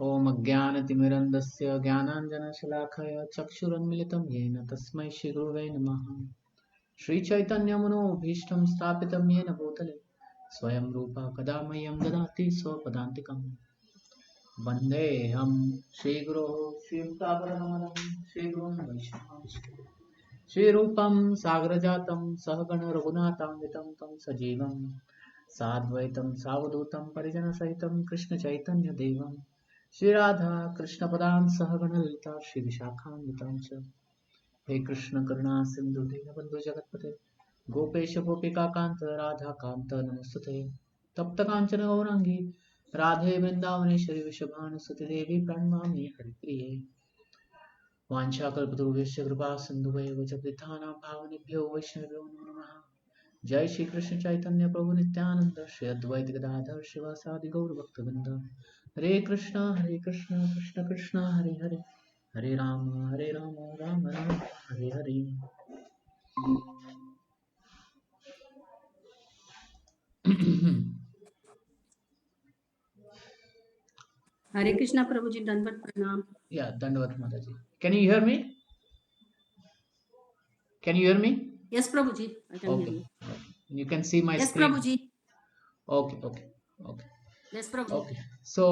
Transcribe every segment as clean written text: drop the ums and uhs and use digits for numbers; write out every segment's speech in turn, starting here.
ॐ अज्ञानतिमिरन्धस्य ज्ञानाञ्जनशलाखया चक्षुरुन्मिलितं येन तस्मै श्रीगुरवे नमः। श्रीचैतन्यमनोभीष्टं स्थापितं येन भूतले स्वयं रूपा कदा मह्यं ददाति स्वपदान्तिकम्। वन्देऽहं श्रीगुरोः श्रीयुक्तापरमलं श्रीगुरुं वैष्णवं श्रीरूपं सागरजातं सहगण रघुनाथान्वितं तं सजीवं साद्वैतं सावधूतं परिजनसहितं कृष्णचैतन्यदेवं श्रीराधा कृष्णपदान् सहगण ललिता श्रीविशाखान्वितां च। हे कृष्ण करुणा सिंधु दीनबन्धु जगत्पते गोपेश गोपिकान्त राधाकान्त नमोस्तुते। तप्त कांचन गौरांगी राधे वृंदावनेश्वरी वृषभानुसुते देवी प्रणमामि हरिप्रिये। वाञ्छाकल्पतरुभ्यश्च कृपा सिन्धुभ्येव च पतितानां पावनेभ्यो वैष्णवेभ्यो नमो नमः। जय श्री कृष्ण चैतन्य प्रभु नित्यानंद श्री अद्वैत गदाधर शिवासादि गौर भक्तवृंद। हरे कृष्णा कृष्ण कृष्ण हरे हरे, हरे Ram Ram Ram Hare Hare. Hare Krishna Prabhuji, Dandavat Pranam. Yeah, Dandavat Mataji. Can you hear me? Can you hear me? Yes, Prabhuji, I can hear Okay. you. You can see my Yes, screen. Prabhuji. Okay. Yes, Prabhuji. Okay. So,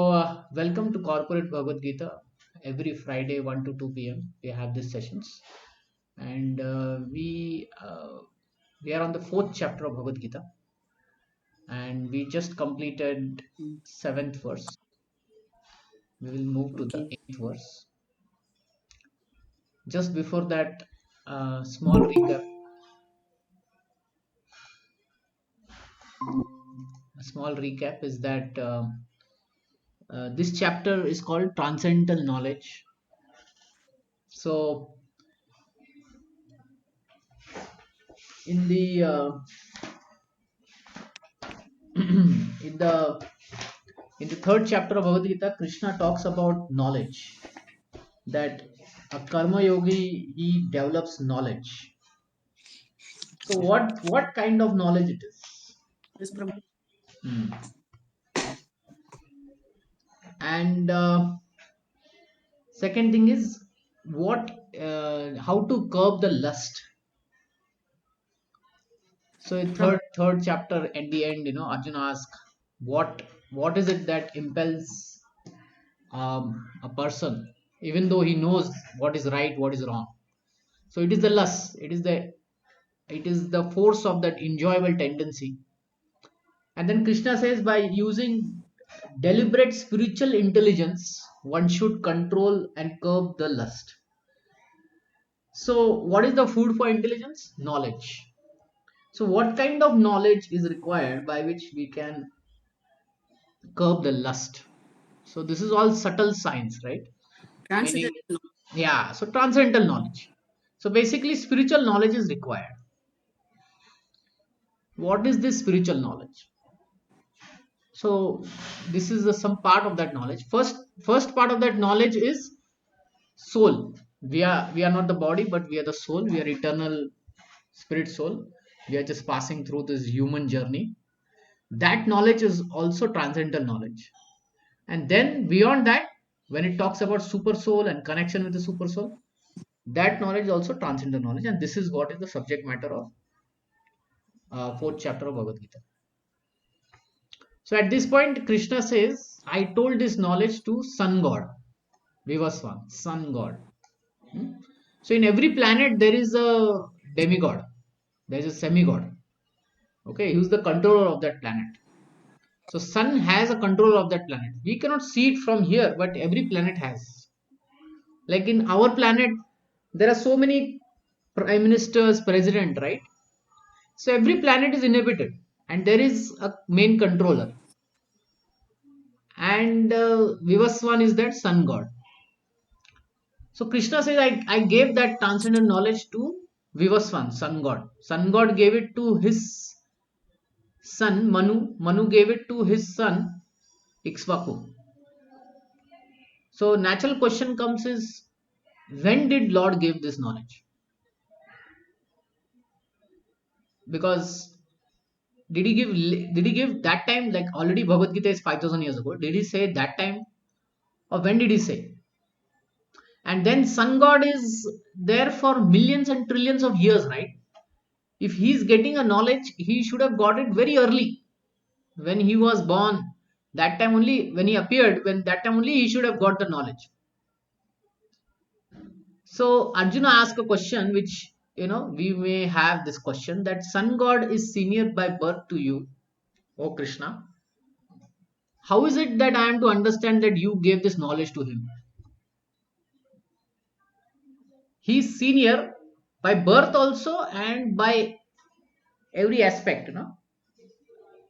welcome to Corporate Bhagavad Gita. Every Friday, 1 to 2 p.m. we have these sessions, and we are on the fourth chapter of Bhagavad Gita, and we just completed seventh verse. We will move to the Okay. eighth verse. Just before that, small recap. A small recap is that this chapter is called Transcendental Knowledge. So, in the in the in the third chapter of Bhagavad Gita, Krishna talks about knowledge. That a karma yogi, he develops knowledge. So what kind of knowledge it is? Yes, Prabhuji. Hmm. And second thing is what how to curb the lust. So in third chapter at the end, Arjuna asks what is it that impels a person, even though he knows what is right, what is wrong. So it is the lust. It is the force of that enjoyable tendency. And then Krishna says by using deliberate spiritual intelligence, one should control and curb the lust. So, what is the food for intelligence? Knowledge. So, what kind of knowledge is required by which we can curb the lust? So, this is all subtle science, right? Meaning, Transcendental. yeah, so transcendental knowledge. So, basically, spiritual knowledge is required. What is this spiritual knowledge? So, this is some part of that knowledge. First part of that knowledge is soul. We are not the body, but we are the soul. We are eternal spirit soul. We are just passing through this human journey. That knowledge is also transcendental knowledge. And then beyond that, when it talks about super soul and connection with the super soul, that knowledge is also transcendental knowledge. And this is what is the subject matter of fourth chapter of Bhagavad Gita. So at this point, Krishna says, I told this knowledge to sun god, Vivaswan, sun god. Hmm? So in every planet, there is a demigod, there is a semigod. Okay, who's the controller of that planet. So sun has a control of that planet. We cannot see it from here, but every planet has. Like in our planet, there are so many prime ministers, president, right? So every planet is inhabited, and there is a main controller. And Vivaswan is that sun god. So Krishna says, I gave that transcendent knowledge to Vivaswan, sun god. Sun god gave it to his son Manu. Manu gave it to his son Ikshvaku. So natural question comes is, when did Lord give this knowledge? Because did he give that time, like already Bhagavad Gita is 5,000 years ago? Did he say that time or when did he say? And then sun god is there for millions and trillions of years, right? If he's getting a knowledge, he should have got it very early, when he was born. That time only, when he appeared, when that time only he should have got the knowledge. So Arjuna asked a question which, we may have this question, that sun god is senior by birth to you, O Krishna. How is it that I am to understand that you gave this knowledge to him? He's senior by birth also, and by every aspect,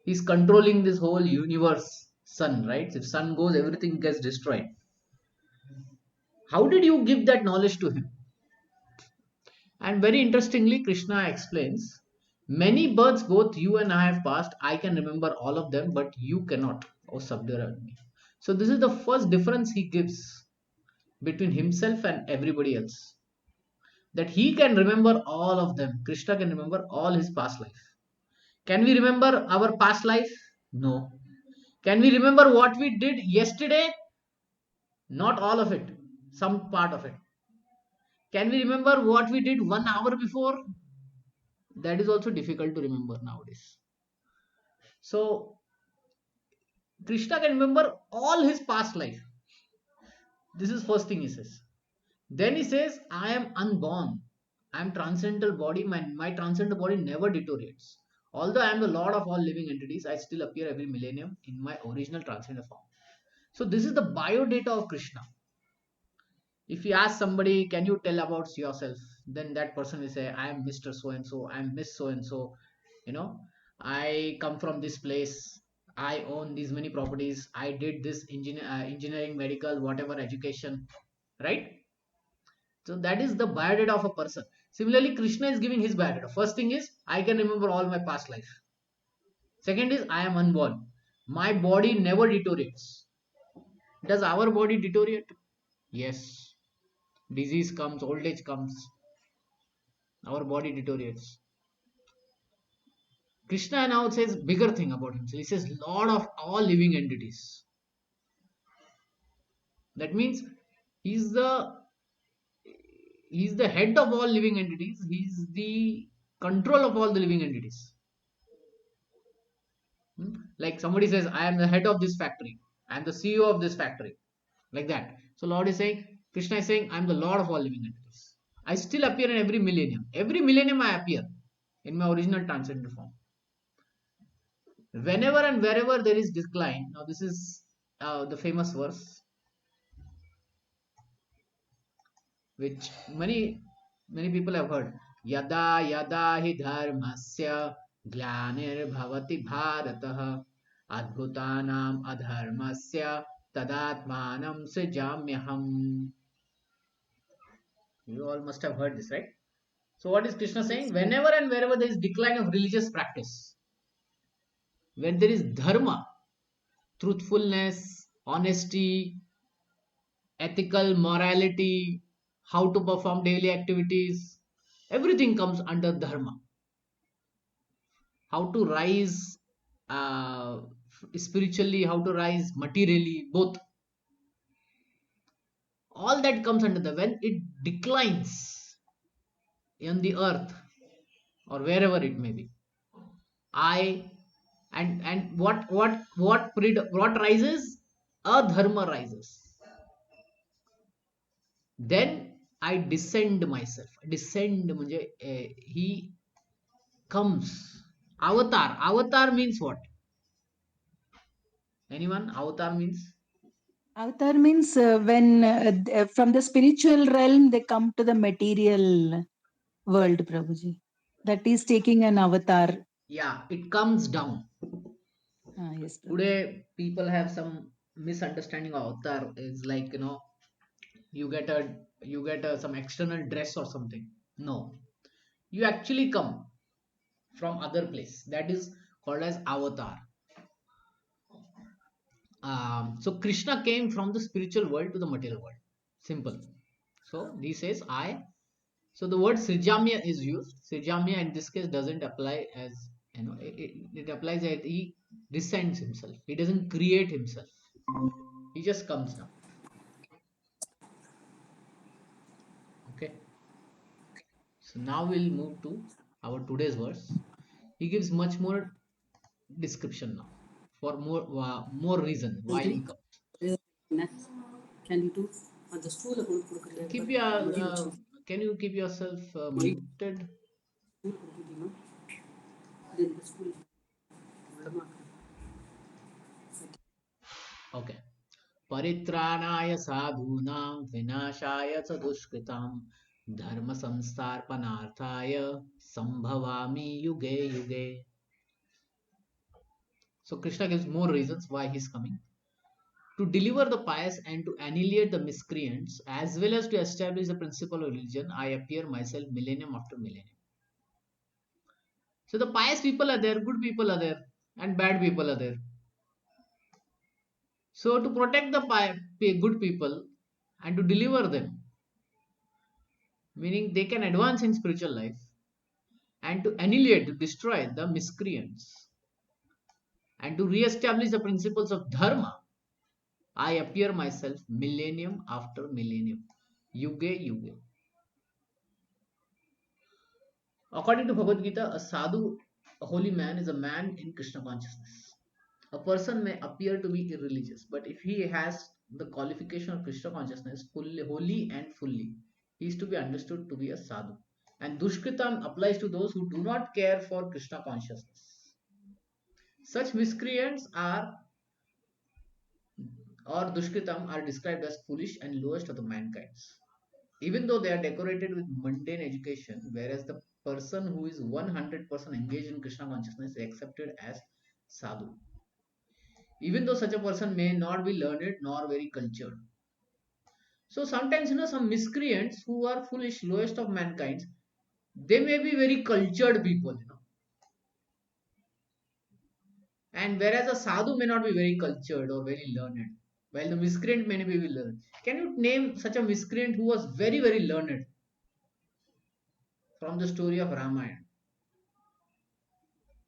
he's controlling this whole universe. Sun, right? If sun goes, everything gets destroyed. How did you give that knowledge to him? And very interestingly, Krishna explains, many births both you and I have passed. I can remember all of them, but you cannot, O Sabdarani. So this is the first difference he gives between himself and everybody else. That he can remember all of them. Krishna can remember all his past life. Can we remember our past life? No. Can we remember what we did yesterday? Not all of it, some part of it. Can we remember what we did 1 hour before? That is also difficult to remember nowadays. So Krishna can remember all his past life. This is first thing he says. Then he says, I am unborn. I am transcendental body. My transcendental body never deteriorates. Although I am the Lord of all living entities, I still appear every millennium in my original transcendental form. So this is the biodata of Krishna. If you ask somebody, can you tell about yourself? Then that person will say, I am Mr. So and so, I am Miss So and so. You know, I come from this place. I own these many properties. I did this engineering, medical, whatever education, right? So that is the biodata of a person. Similarly, Krishna is giving his biodata. First thing is, I can remember all my past life. Second is, I am unborn. My body never deteriorates. Does our body deteriorate? Yes. Disease comes, old age comes, our body deteriorates. Krishna now says bigger thing about himself. He says Lord of all living entities. That means he's the he's the head of all living entities. He's the control of all the living entities. Like somebody says, I am the head of this factory. I am the CEO of this factory. Like that. So Lord is saying, Krishna is saying, I am the Lord of all living entities. I still appear in every millennium. Every millennium I appear in my original transcendental form. Whenever and wherever there is decline, now this is the famous verse which many people have heard. Yada yada hi dharmasya glanir bhavati bharatah adbhutanam adharmasya tadatmanam srijamyaham. You all must have heard this, right? So what is Krishna saying? Yes, Whenever and wherever there is decline of religious practice, when there is dharma, truthfulness, honesty, ethical morality, how to perform daily activities, everything comes under dharma. How to rise spiritually, how to rise materially, both. All that comes under the, when it declines on the earth or wherever it may be. I and what rises? A dharma rises. Then I descend myself. Descend म्हणजे he comes. Avatar. Avatar means what? Anyone? Avatar means? Avatar means when from the spiritual realm they come to the material world, Prabhuji. That is taking an avatar. Yeah, it comes down. Ah, yes, Prabhuji. Today, people have some misunderstanding of avatar. Is like, you get a some external dress or something. No, you actually come from other place. That is called as avatar. So Krishna came from the spiritual world to the material world. Simple. So he says, I. So the word Srijamya is used. Srijamya in this case doesn't apply as, it applies that he descends himself. He doesn't create himself. He just comes down. So now we'll move to our today's verse. He gives much more description now for more reason why நன்றி. he comes. என்ன candid அந்த ஸ்கூலில் கொண்டு கொடுக்குறியா Keep இப்போ your மடி வச்சு can you keep yourself மடி muted? ஸ்கூல் கொடுத்துட்டீங்கன்னா இது இந்த ஸ்கூல் விடமா Okay. परित्राणाय साधूनां विनाशाय च दुष्कृतां धर्म संस्थापनार्थाय संभवामि युगे युगे. So Krishna gives more reasons why he's coming: to deliver the pious and to annihilate the miscreants, as well as to establish the principle of religion. I appear myself millennium after millennium. So the pious people are there, good people are there, and bad people are there. So to protect the good people and to deliver them, meaning they can advance in spiritual life, and to annihilate, to destroy the miscreants, and to re-establish the principles of dharma, I appear myself millennium after millennium, yuge yuge. According to Bhagavad Gita, a sadhu, a holy man, is a man in Krishna consciousness. A person may appear to be irreligious, but if he has the qualification of Krishna consciousness, fully, wholly and fully, he is to be understood to be a sadhu. And Dushkritam applies to those who do not care for Krishna consciousness. Such miscreants are or Dushkritam are described as foolish and lowest of the mankinds, even though they are decorated with mundane education, whereas the person who is 100% engaged in Krishna consciousness is accepted as sadhu, even though such a person may not be learned nor very cultured. So sometimes, some miscreants who are foolish, lowest of mankind, they may be very cultured people. And whereas a sadhu may not be very cultured or very learned, while the miscreant may be learned. Can you name such a miscreant who was very, very learned from the story of Ramayana?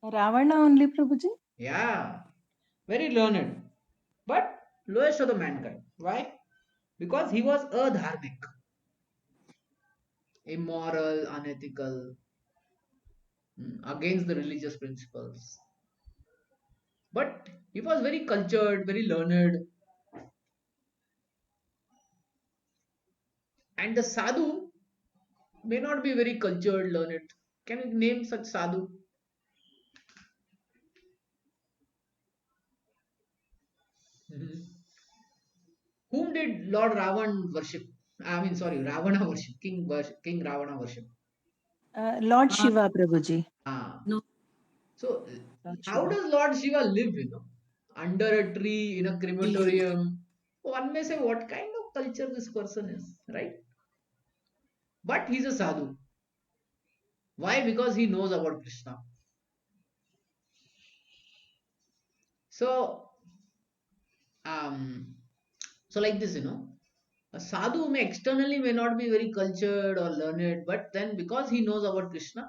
Ravana only, Prabhuji? Yeah, very learned, but lowest of the mankind. Why? Because he was adharmic, immoral, unethical, against the religious principles. But he was very cultured, very learned, and the sadhu may not be very cultured, learned. Can you name such sadhu? Mhm. Whom did Lord Ravan worship? I mean, sorry, Ravana worship. King Ravana worship. Lord Shiva, Prabhuji. Ah. No, So, Lord how Shiva. does Lord Shiva live? Under a tree in a இல்லையே crematorium. One may say, what kind of culture this person is, right? But he's a sadhu. Why? Because he knows about Krishna. So, um, so like this, a sadhu may externally may not be very cultured or learned, but then because he knows about Krishna,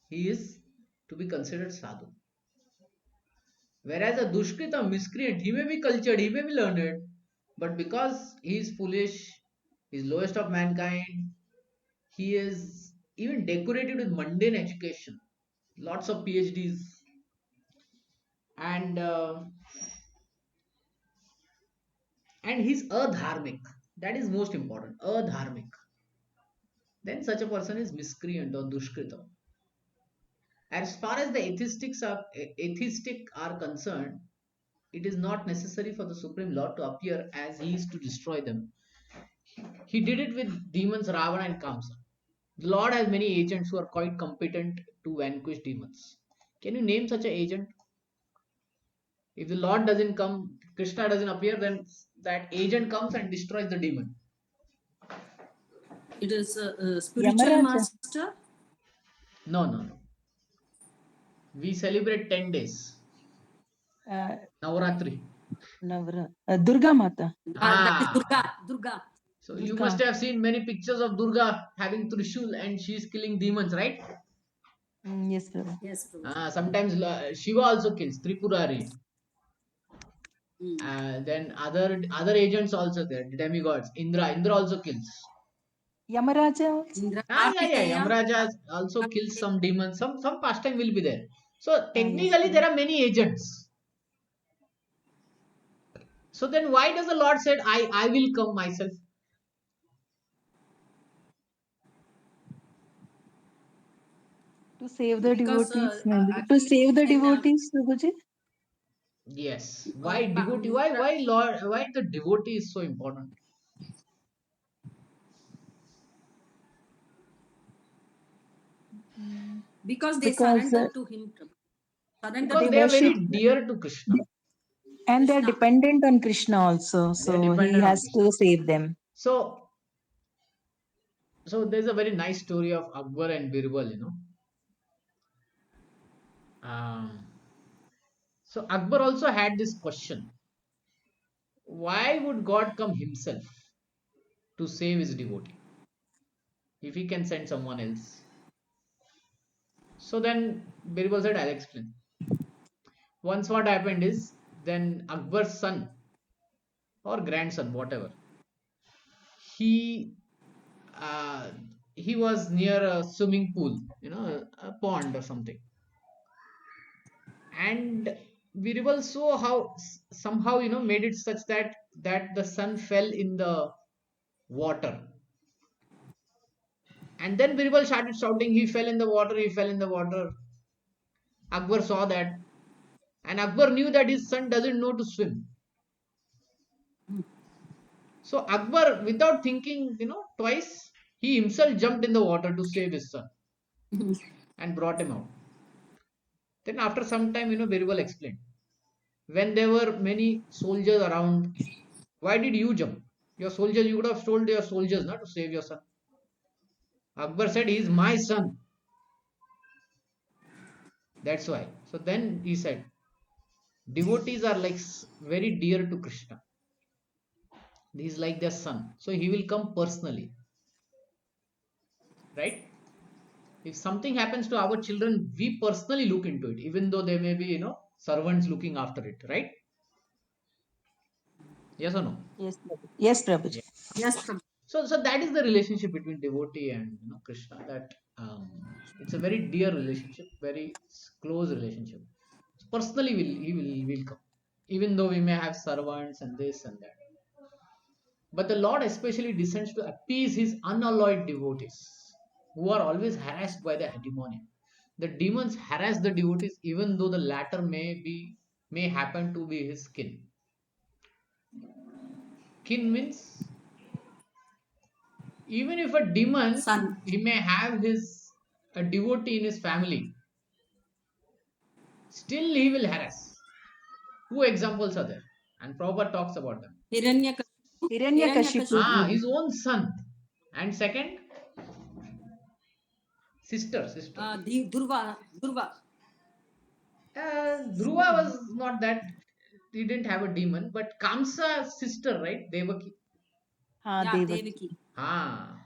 he is to be considered sadhu. Whereas a dushkrita miscreant, he may be cultured, he may be learned, but because he is foolish, he is lowest of mankind, he is even decorated with mundane education, lots of PhDs, and he's adharmic. That is most important. Adharmic. Then such a person is miscreant or dushkrita. As far as the atheistic are concerned, it is not necessary for the Supreme Lord to appear as he is to destroy them. He did it with demons Ravana and Kamsa. The Lord has many agents who are quite competent to vanquish demons. Can you name such an agent? If the Lord doesn't come, Krishna doesn't appear, then that agent comes and destroys the demon. it is a spiritual Yamaraja. master. No, no, no. We celebrate 10 days. Uh, Navaratri. Durga Mata. That is Ah. Durga. Durga. So you Durga. must have seen many pictures of Durga having Trishul and she is killing demons, right? Yes, Prabhu. Yes, Prabhuji. Sometimes Shiva also kills Tripurari. Mm. Then other agents also there, demigods. Indra also kills. Yamaraja also? Indra, Yeah. Kartikeya, Yamraja also kills Kartikeya. some demons. Some pastime will be there. So Yes, technically Prabhu. there are many agents. So then why does the Lord said, I will come myself? To save the Because devotees, maybe. To actually, save the when devotees, Prabhuji? Yes. uh, Why ba- devotee? Why Lord? Why the devotee is so important? Mm. because they Because surrender to him, Prabhu. Surrender they Because to they are worship very dear to Krishna. and they're Krishna. dependent on Krishna also. They are So he dependent on has Krishna. to save them. So there's a very nice story of Akbar and Birbal. Um, so Akbar also had this question: why would God come Himself to save His devotee if He can send someone else? So then Birbal said, "I'll explain." Once what happened is, then Akbar's son or grandson, whatever, he uh, he was near a swimming pool, a pond or something, and Birbal saw how somehow made it such that the son fell in the water, and then Birbal started shouting, "He fell in the water! He fell in the water!" Akbar saw that, and Akbar knew that his son doesn't know to swim. So Akbar, without thinking, twice, he himself jumped in the water to save his son and brought him out. Then after some time, Birbal explained. When there were many soldiers around, why did you jump? Your soldiers, you would have told your soldiers not to save your son. Akbar said, he is my son. That's why. So then he said, devotees are like very dear to Krishna. He is like their son. So he will come personally, right? If something happens to our children, we personally look into it, even though they may be, servants looking after it, right? Yes or no? Yes, Prabhu. Yes, Yeah. Prabhuji. Yes, Prabhu. So that is the relationship between devotee and Krishna. That it's a very dear relationship, very close relationship. So personally, he will come, even though we may have servants and this and that. But the Lord especially descends to appease his unalloyed devotees, who are always harassed by the demonic. The demons harass the devotees, even though the latter may happen to be his kin. Kin means even if a demon Son. he may have his a devotee in his family, still he will harass. Two examples are there, and Prabhupada talks about them. Hiranyakashipu. Hiranyakashipu, Hiranyakashipu. Prabhu. His own son, and second, sister. Durva. Dhruva was not that, he didn't have a demon, but Kamsa's sister, right? Devaki. Ha, Yeah, Devaki. Devaki. Ah,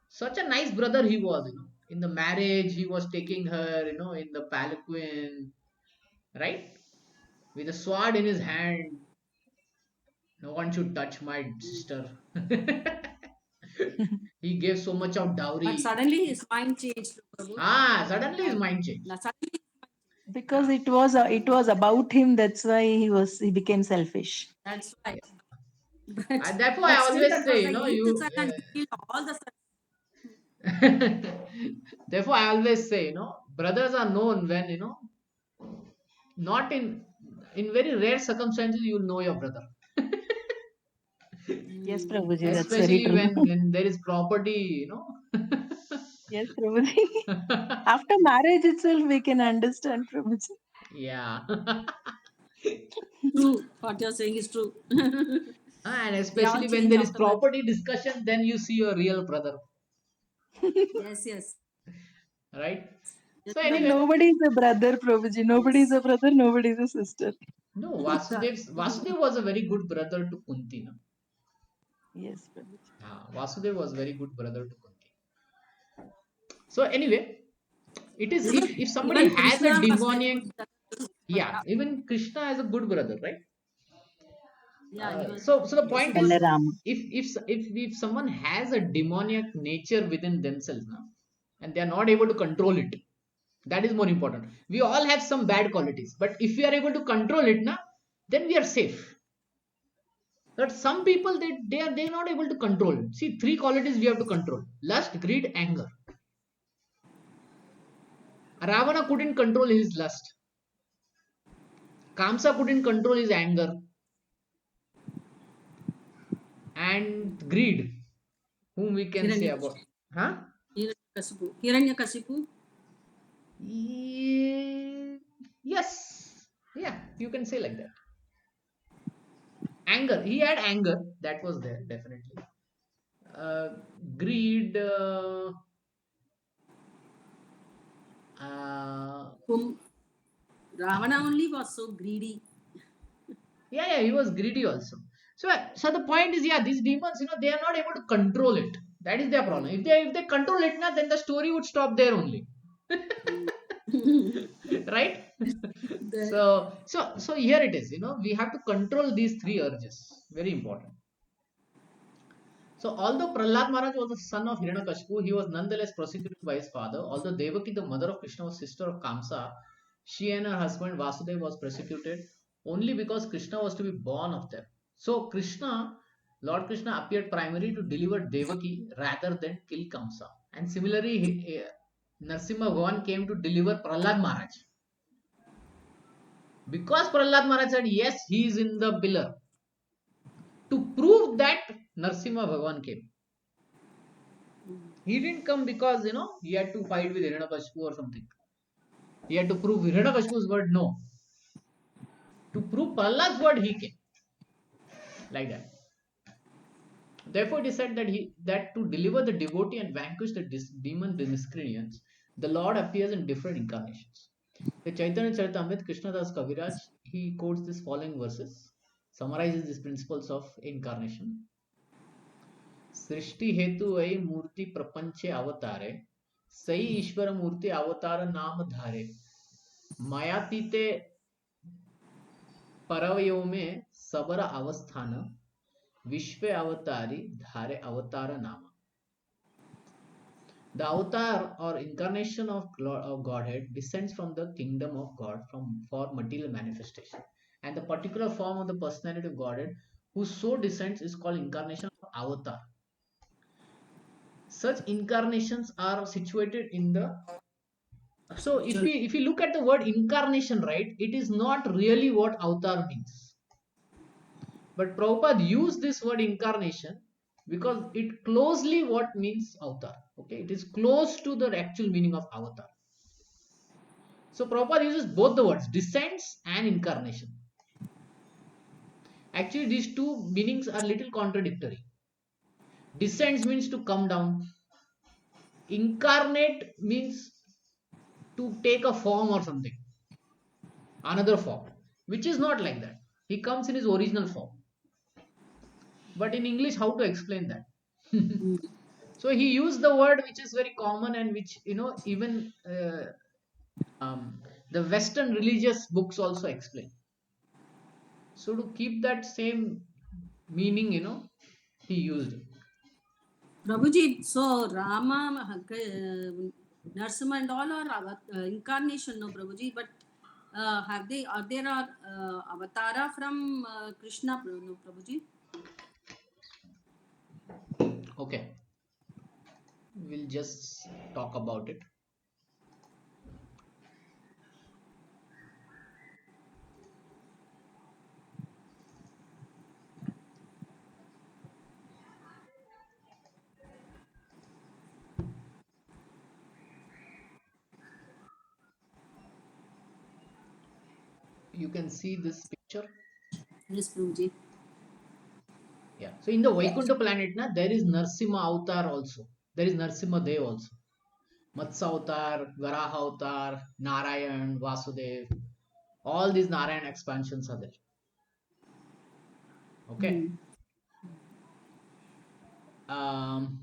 such a nice brother he was, In the marriage, he was taking her, in the palanquin, right? With a sword in his hand. No one should touch my sister. He gave so much of But dowry. suddenly his mind changed, Prabhu. Suddenly his And mind changed. suddenly, Because Yeah, it was about him, that's why he became selfish. that's why. yeah. But, Therefore, I but still, always that was say, the eighth you. son, and he killed all the sons. Therefore, I always say, brothers are known when, not in very rare circumstances, you'll know your brother. Yes, Mm. Prabhuji, Yes, that's Prabhu. very Especially true. when there is property, Yes, Prabhuji. After marriage itself, we can understand, Prabhuji. Yeah. True. What you're saying is true. And They all especially when change there is afterwards. property discussion, then you see your real brother, Yes, yes. right? Yes, So Then anyway, nobody is a brother, Prabhuji. Nobody is yes. a brother, nobody is a sister. no, Vasudev was a very good brother to Kunti. No? Yes, Prabhuji. Vasudev was very good brother to Kunti. So anyway, it is Even, if somebody even has a Krishna was very demonic, good. yeah, even Krishna is a good brother, right? Yeah, he was So the point is, basically. Balarama. if someone has a demoniac nature within themselves now, and they are not able to control it, that is more important. We all have some bad qualities, but if we are able to control it now, then we are safe. But some people, they are not able to control it. See, three qualities we have to control: lust, greed, anger. Ravana couldn't control his lust. Kamsa couldn't control his anger and greed, whom we can say about. Hiranyakashipu. Huh? Hiranyakashipu. Yes. Yeah, you can say like that. Anger. He had anger. That was there, definitely. Uh, Greed. Whom Ravana only was so greedy. Yeah, he was greedy also. So the point is, yeah, these demons, they are not able to control it. That is their problem. If they control it now, then the story would stop there only. Right? The, So here it is. We have to control these three urges. Very important. So although Prahlad Maharaj was the son of Hiranyakashipu, he was nonetheless prosecuted by his father. Although Devaki, the mother of Krishna, was sister of Kamsa, she and her husband Vasudeva was persecuted only because Krishna was to be born of them. So Lord Krishna appeared primarily to deliver Devaki rather than kill Kamsa. And similarly, Narsimha Bhavan came to deliver Prahlad Maharaj. Because Prahlad Maharaj said, yes, he is in the pillar. To prove that, Narsimha Bhagavan came. He didn't come because he had to fight with Hiranyakashipu or something. He had to prove Hiranyakashipu's word. No, to prove Prahlad's word, he came like that. Therefore, it is said that to deliver the devotee and vanquish the demon miscreants, the Lord appears in different incarnations. The Chaitanya Charitamrita, Krishnadas Kaviraj, he quotes these following verses, summarizes these principles of incarnation. सृष्टि हेतु ऐ मूर्ति प्रपंचे अवतारे सई ईश्वर मूर्ति अवतार नाम धारे मायातीते परवयो में सबर अवस्थान विश्व अवतारी धारे अवतार नाम. The avatar or incarnation of Godhead descends from the kingdom of God for material manifestation, and the particular form of the personality of Godhead who so descends is called incarnation of avatar. Such incarnations are situated in the. So spiritual. if we look at the word incarnation, right, it is not really what avatar means. But Prabhupada used this word incarnation because it closely what means avatar. Okay, it is close to the actual meaning of avatar. So Prabhupada uses both the words descents and incarnation. Actually, these two meanings are little contradictory. Descends means to come down. Incarnate means to take a form or something, another form, which is not like that. He comes in his original form. But in English, how to explain that? Mm. So he used the word which is very common and which even the Western religious books also explain. So to keep that same meaning, he used it. Prabhuji, so Rama, Narsimha and all are incarnation, no Prabhuji, but are there avatara from Krishna, no Prabhuji? Okay, we'll just talk about it. You can see this picture. Yes, Prabhuji. Yeah. So in the Yes. Vaikuntha planet, there is Narsimha Avatar also. There is Narsimha Dev also. Matsya Avatar, Varaha Avatar, Narayan, Vasudev. All these Narayan expansions are there. Okay. Mm. Um,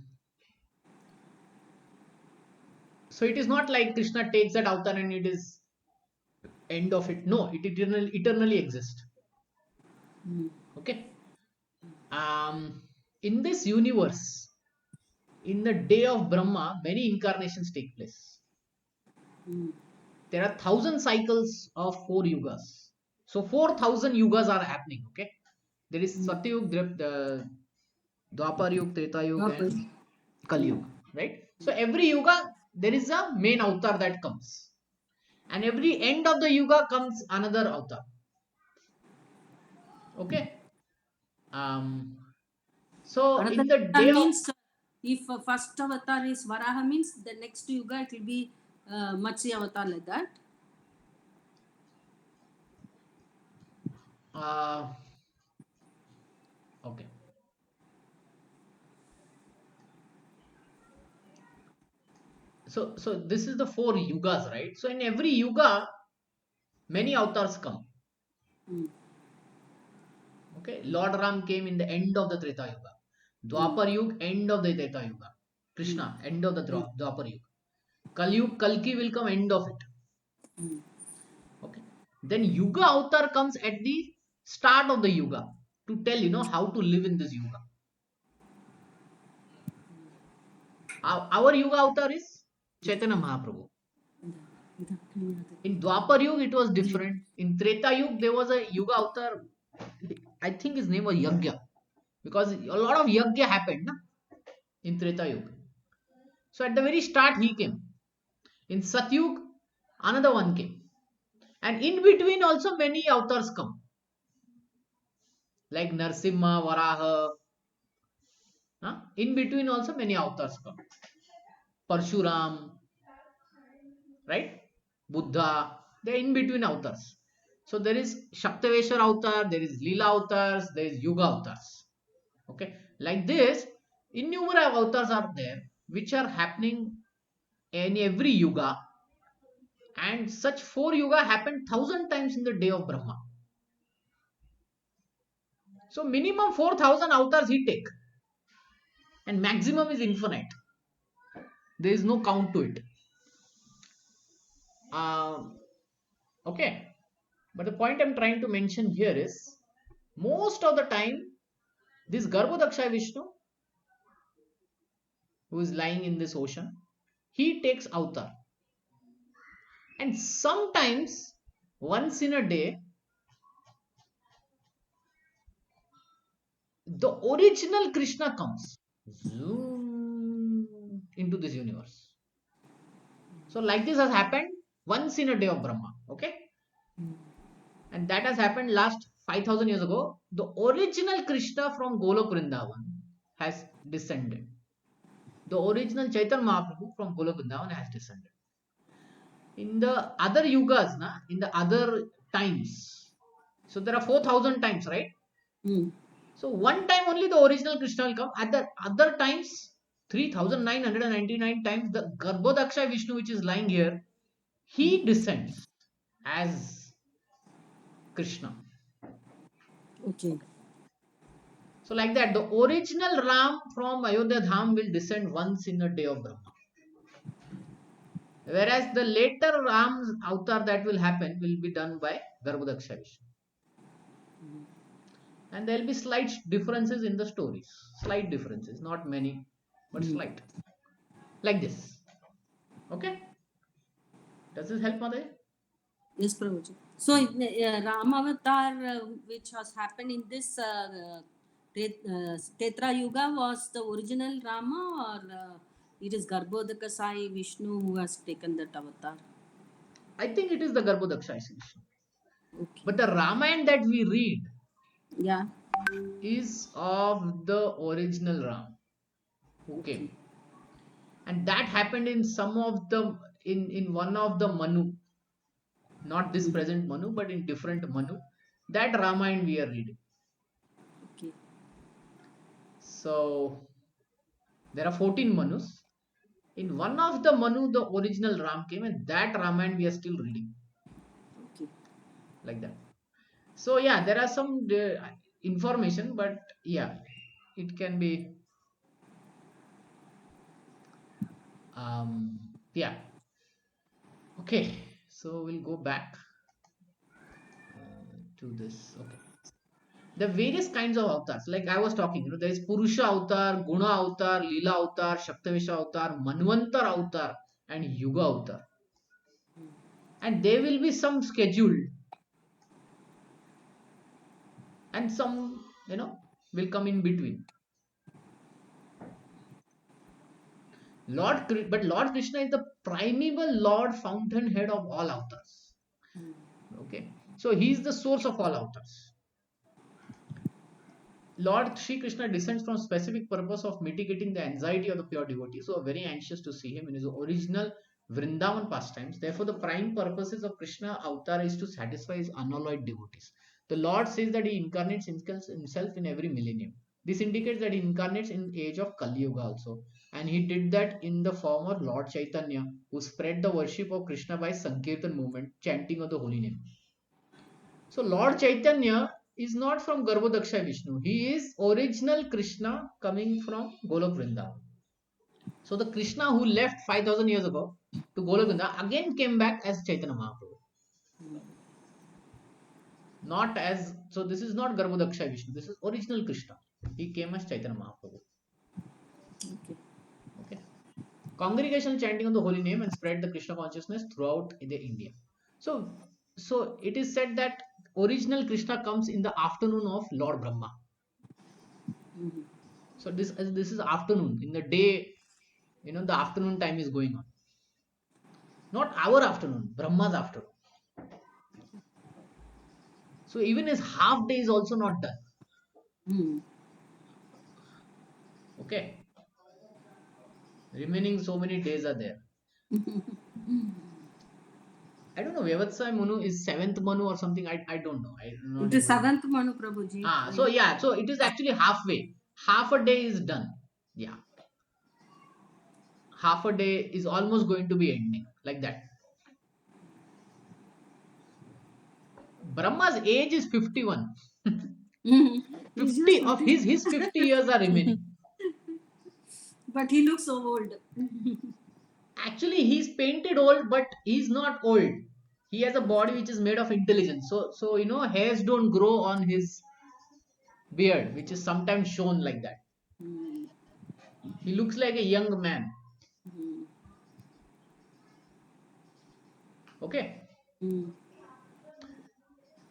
so it is not like Krishna takes that avatar and it is end of it. No, it eternally exists. Mm. Okay. In this universe, in the day of Brahma, many incarnations take place. There are 1,000 cycles of 4 yugas. So 4,000 yugas are happening. Okay, there is Satyug, Dwapar Yug, Treta Yug, and Proper. Kali Yug. Right. So every yuga there is a main avatar that comes, and every end of the yuga comes another avatar. Okay. Um. So in the Another day of means if first avatar is Varaha means the next yuga it will be Matsya avatar like that. uh, okay. So this is the 4 yugas, right? So in every yuga, many avatars come. Mm. Okay, Lord Ram came in the end of the Treta Yuga. Mm. Dwapar Yuga, end of the Treta Yuga. Mm. Krishna, end of the Mm. Dwapar Yuga. Kali Yuga, Kalki will come end of it. Mm. Okay. Then Yuga Avatar comes at the start of the Yuga to tell how to live in this Yuga. Our Yuga Avatar is Chaitanya Mahaprabhu. In Dwapar Yuga, it was different. In Treta Yuga, there was a Yuga Avatar. I think his name was Yagya, because a lot of Yagya happened na, in Treta Yuga. So at the very start, he came. In Satyug, another one came. And in between, also many avatars come, like Narsimha, Varaha. Huh? In between, also many avatars come. Parshuram, right? Buddha, they're in between avatars. So there is Shaktaveshwar avatar, there is Leela avatars, there is Yuga avatars. Okay, like this, innumerable avatars are there which are happening in every yuga, and such 4 yuga happened 1,000 times in the day of Brahma. So minimum 4,000 avatars he take, and maximum is infinite. There is no count to it. Um, okay, but the point I'm trying to mention here is, most of the time this Garbhodaksha Vishnu, who is lying in this ocean, he takes avatar, and sometimes once in a day the original Krishna comes zoom into this universe. So like this has happened once in a day of Brahma. Okay, and that has happened last 5,000 years ago. The original Krishna from Golok Vrindavan has descended. The original Chaitanya Mahaprabhu from Golok Vrindavan has descended. In the other yugas, in the other times, so there are 4,000 times, right? Mm. So one time only the original Krishna will come. At the other times, 3,999 times, the Garbhodaksha Vishnu, which is lying here, he descends as Krishna. Okay. So like that, the original Ram from Ayodhya Dham will descend once in a day of Brahma. Whereas the later Ram's avatar that will happen will be done by Garbhodaksha Vishnu. And there will be slight differences in the stories. Slight differences, not many, but Mm. slight. Like this. Okay? Does this help, Mother? Yes, Prabhuji. So, Ram Avatar, which has happened in this Tetra Yuga, was the original Rama, or it is Garbhodaka Sai Vishnu who has taken that avatar? I think it is the Garbhodaksha Vishnu. Okay. But the Ramayana that we read Yeah. is of the original Ram who Okay. came. And that happened in some of the in one of the Manu, not this Mm. present Manu, but in different Manu. That Ramayana we are reading. Okay. So there are 14 Manus. In one of the Manu, the original Ram came, and that Ramayana we are still reading. Okay. Like that. So yeah, there are some information, but yeah, it can be yeah. Okay, so we'll go back to this. Okay, The various kinds of avatars, like I was talking, there is Purusha avatar, Guna avatar, Leela avatar, Shaktavisha avatar, Manvantar avatar, and Yuga avatar. And there will be some scheduled, and some, will come in between. But Lord Krishna is the primeval Lord, fountainhead of all avatars. Okay, so he is the source of all avatars. Lord Sri Krishna descends from specific purpose of mitigating the anxiety of the pure devotees who are very anxious to see him in his original Vrindavan pastimes. Therefore, the prime purposes of Krishna avatar is to satisfy his unalloyed devotees. The Lord says that he incarnates himself in every millennium. This indicates that he incarnates in the age of Kali Yuga also. And he did that in the form of Lord Chaitanya, who spread the worship of Krishna by Sankirtan movement, chanting of the holy name. So Lord Chaitanya is not from Garbhodaksha Vishnu. He is original Krishna coming from Golok Vrindavan. So the Krishna who left 5000 years ago to Golok Vrindavan again came back as Chaitanya Mahaprabhu. Not as, so this is not Garbhodaksha Vishnu. This is original Krishna. He came as Chaitanya Mahaprabhu. Okay. Okay. Congregation chanting of the holy name and spread the Krishna consciousnness throughout the India. So it is said that original Krishna comes in the afternoon of Lord Brahma. So this is afternoon. In the day, the afternoon time is going on. Not our afternoon, Brahma's afternoon. So even his half day is also not done. Okay. Remaining so many days are there. I don't know. Vyavatsaya Manu is seventh Manu or something. I don't know. I'm not It is able to. seventh Manu Prabhuji. So yeah. So it is actually halfway. Half a day is done. Yeah. Half a day is almost going to be ending like that. Brahma's age is 51. He's just 50 of 50. his 50 years are remaining. But he looks so old. Actually, he's painted old, but he's not old. He has a body which is made of intelligence. So hairs don't grow on his beard, which is sometimes shown like that. He looks like a young man. Okay.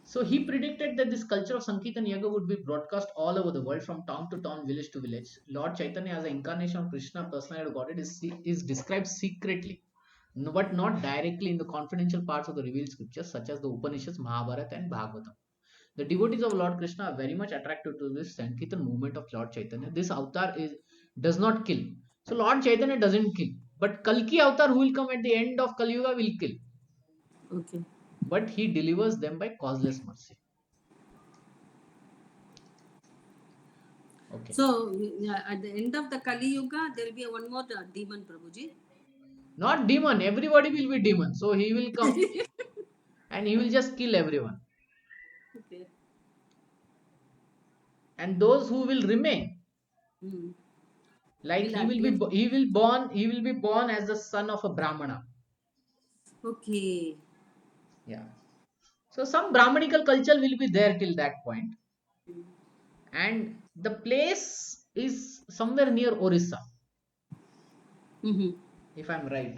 So he predicted that this culture of Sankirtan Yoga would be broadcast all over the world, from town to town, village to village. Lord Chaitanya, as an incarnation of Krishna, personality of Godhead, is described secretly, but not directly in the confidential parts of the revealed scriptures, such as the Upanishads, Mahabharata, and Bhagavatam. The devotees of Lord Krishna are very much attracted to this Sankirtan movement of Lord Chaitanya. This avatar does not kill. So Lord Chaitanya doesn't kill. But Kalki avatar, who will come at the end of Kali Yuga, will kill. Okay. But he delivers them by causeless mercy. Okay. So at the end of the Kali Yuga, there will be one more demon Prabhuji. Not demon. Everybody will be demon. So he will come and he will just kill everyone. Okay. And those who will remain, like Will he will be born as the son of a Brahmana. Okay. Yeah. So some Brahmanical culture will be there till that point. And the place is somewhere near Orissa. If I'm right,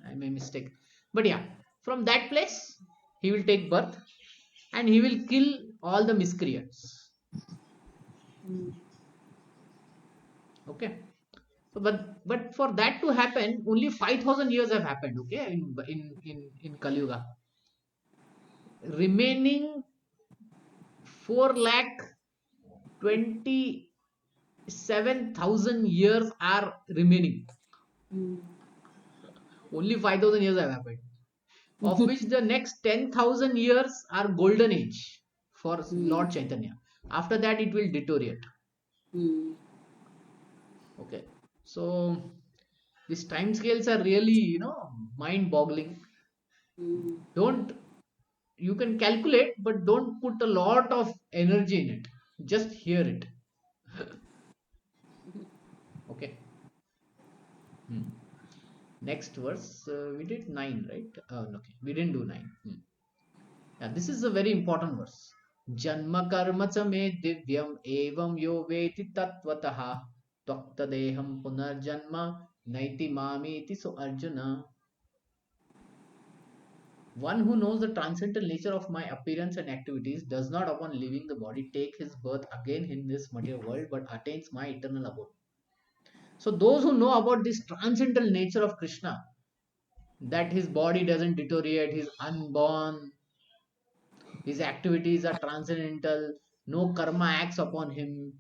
I may mistake. But yeah, from that place he will take birth and he will kill all the miscreants. Okay. So, but for that to happen, only 5000 years have happened. Okay, in Kali Yuga, remaining 4,27,000 years are remaining. Only 5000 years have happened, of which the next 10,000 years are golden age for Lord Chaitanya. After that, it will deteriorate. Okay, so these time scales are really, mind boggling. Don't You can calculate, but don't put a lot of energy in it. Just hear it. Okay. Next verse, we did 9, right? Okay, we didn't do 9. Yeah, this is a very important verse. जन्म कर्म च मे दिव्यम एवं यो वेति तत्वतः त्वक्तदेहं पुनर्जन्म नैति मामेति सो Arjun. One who knows the transcendental nature of my appearance and activities does not, upon leaving the body, take his birth again in this material world, but attains my eternal abode. So, those who know about this transcendental nature of Krishna, that his body doesn't deteriorate, he's unborn, his activities are transcendental, no karma acts upon him.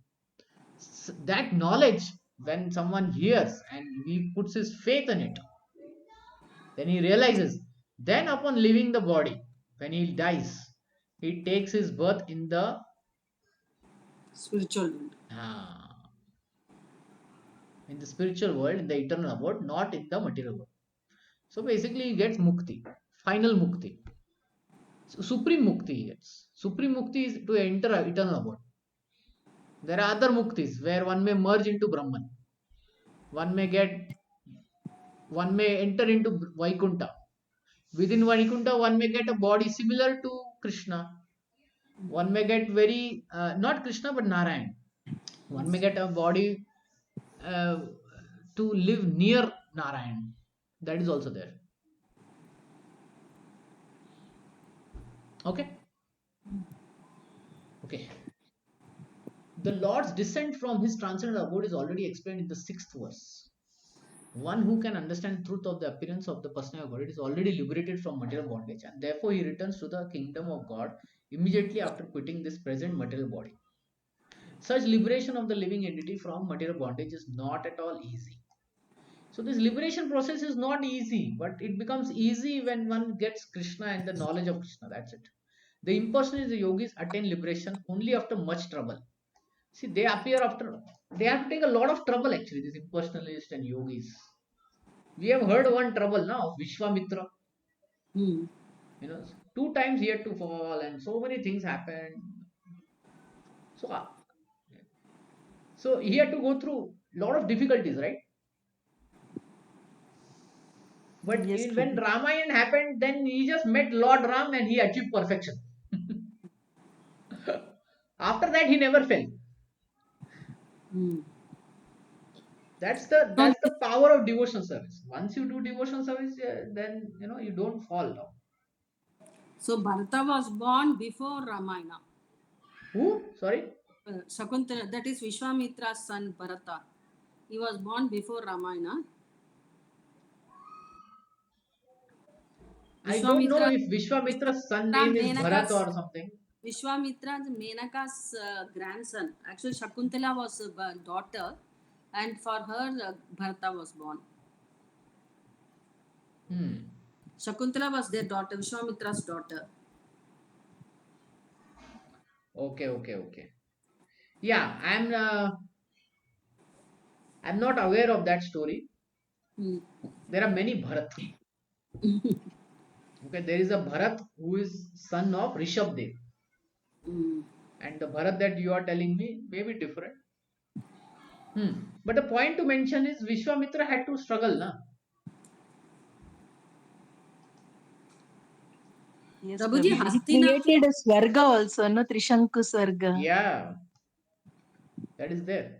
That knowledge, when someone hears and he puts his faith in it, then he realizes, then upon leaving the body, when he dies, he takes his birth in the Spiritual world. uh, in the spiritual world, in the eternal abode, not in the material world. So basically, he gets mukti, final mukti. So supreme mukti he gets. Supreme mukti is to enter eternal abode. There are other muktis where one may merge into Brahman. One may get, one may enter into Vaikunta. Within Vaikunta, one may get a body similar to Krishna. One may get very, not Krishna but Narayan. One may get a body uh, to live near Narayan. That is also there. Okay. Okay. The Lord's descent from his transcendental abode is already explained in the sixth verse. One who can understand truth of the appearance of the personal God is already liberated from material bondage, and therefore he returns to the kingdom of God immediately after quitting this present material body. Such liberation of the living entity from material bondage is not at all easy. So this liberation process is not easy, but it becomes easy when one gets Krishna and the knowledge of Krishna. That's it. The impersonalists, the yogis, attain liberation only after much trouble. See, they appear after, they have to take a lot of trouble actually, these impersonalists and yogis. We have heard one trouble now of Vishwamitra. Hmm. You know, two times he had to fall, and so many things happened. So, so he had to go through a lot of difficulties, right? But Yes, when Prabhu. Ramayana happened, then he just met Lord Ram and he achieved perfection. After that, he never fell. Hmm. So, That's the power of devotional service. Once you do devotional service, then you know you don't fall down. so Bharata was born before Ramayana. Who? Sorry, Shakuntala, that is Vishwamitra's son Bharata. He was born before Ramayana. I don't know Vishwamitra, if Vishwamitra's son name is Bharat Menaka's or something. Vishwamitra and Menaka's grandson. Actually, Shakuntala was a daughter, and for her, Bharata was born. Hmm. Shakuntala was their daughter, Vishwamitra's daughter. Okay, okay, okay. Yeah, I'm not aware of that story. Hmm. There are many Bharat. Okay, there is a Bharat who is son of Rishabdev, Hmm. and the Bharat that you are telling me may be different. But the point to mention is Vishwamitra had to struggle, na? Yes, Prabhuji, Prabhuji. He Hastinapur. created a Swarga also, no? Trishanku Swarga. Yeah, that is there.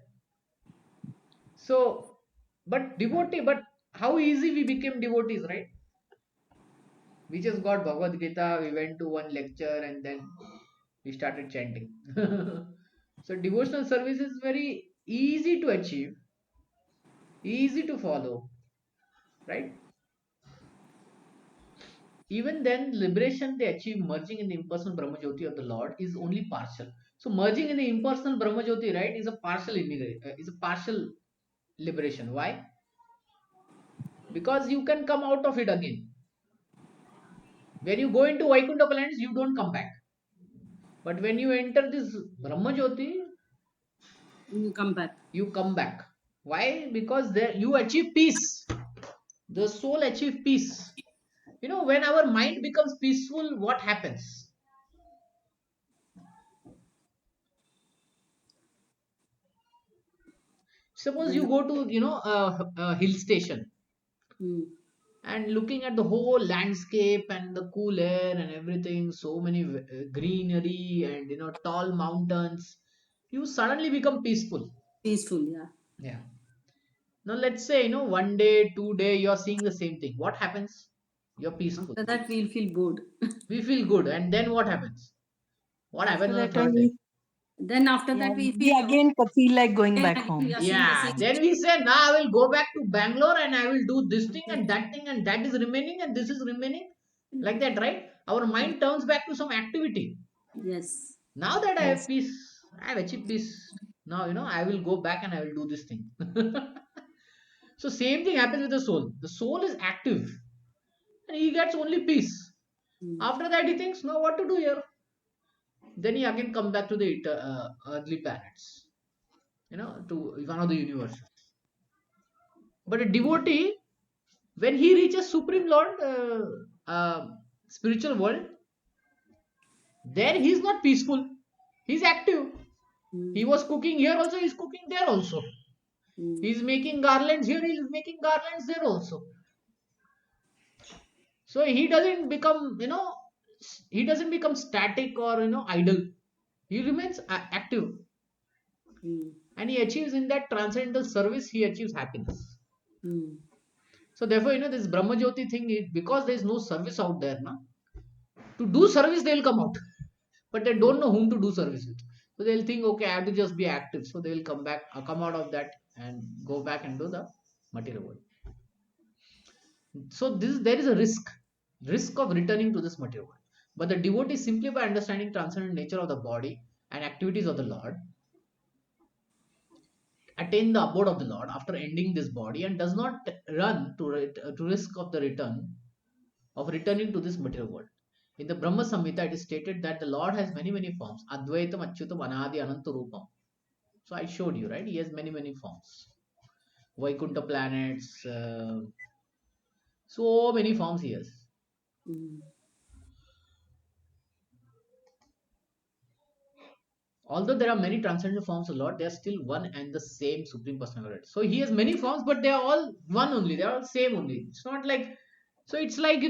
So, but devotee, but how easy we became devotees, right? We just got Bhagavad Gita, we went to one lecture, and then we started chanting. So, devotional service is very easy to achieve, easy to follow, right? Even then, liberation they achieve merging in the impersonal Brahmajyoti of the Lord is only partial. So, merging in the impersonal Brahmajyoti, right, is a partial is a partial liberation. Why? Because you can come out of it again. When you go into Vaikuntha planets, you don't come back. But when you enter this Brahmajyoti, You come back. you come back. Why? Because there you achieve peace. The soul achieve peace. You know, when our mind becomes peaceful, what happens? Suppose Then, you go to, you know, a hill station. hmm. and looking at the whole landscape and the cool air and everything, so many greenery and tall mountains, you suddenly become peaceful. Peaceful, yeah. Yeah. Now let's say, one day, 2 day, you're seeing the same thing. What happens? You're peaceful. After that, we'll feel bored. We feel good. And then what happens? What After happens on the that, third day? Then after yeah, that, we we feel, oh, again feel like going again, back again we home. are seeing the Yeah. same Then we say, now I will go back to Bangalore and I will do this thing. thing and that is remaining and this is remaining. Like Mm. that, right? Our mind turns back to some activity. Yes. Now that I have Yes. peace, I have achieved peace. Now, I will go back and I will do this thing. So, same thing happens with the soul. The soul is active and he gets only peace. Mm. After that, he thinks, no, what to do here? Then he again comes back to the earthly planets, to one of the universes. But a devotee, when he reaches Supreme Lord, spiritual world, there he is not peaceful. He's active. He Mm. was cooking here also, he's cooking there also. Mm. He's making garlands here, he's making garlands there also. So he doesn't become, he doesn't become static or, idle. He remains active Mm. and he achieves in that transcendental service, he achieves happiness. Mm. So therefore, this Brahma Jyoti thing, because there is no service out there, na, to do service, they will come out. But they Mm. don't know whom to do service with. So they'll think, okay, I have to just be active. So they will come back, come out of that and go back into the material world. So there is a risk of returning to this material world. But the devotee, simply by understanding transcendent nature of the body and activities of the Lord, attain the abode of the Lord after ending this body and does not run to risk of the returning to this material world. In the Brahma Samhita, it is stated that the Lord has many, many forms. Advaitam, Achyutam, Anadi, Ananta Rupam. So I showed you, right? He has many, many forms. Vaikuntha planets, so many forms he has. Mm. Although there are many transcendental forms of Lord, they are still one and the same Supreme Personality. So he has many forms, but they are all one only. They are all same only. It's not like, so it's like,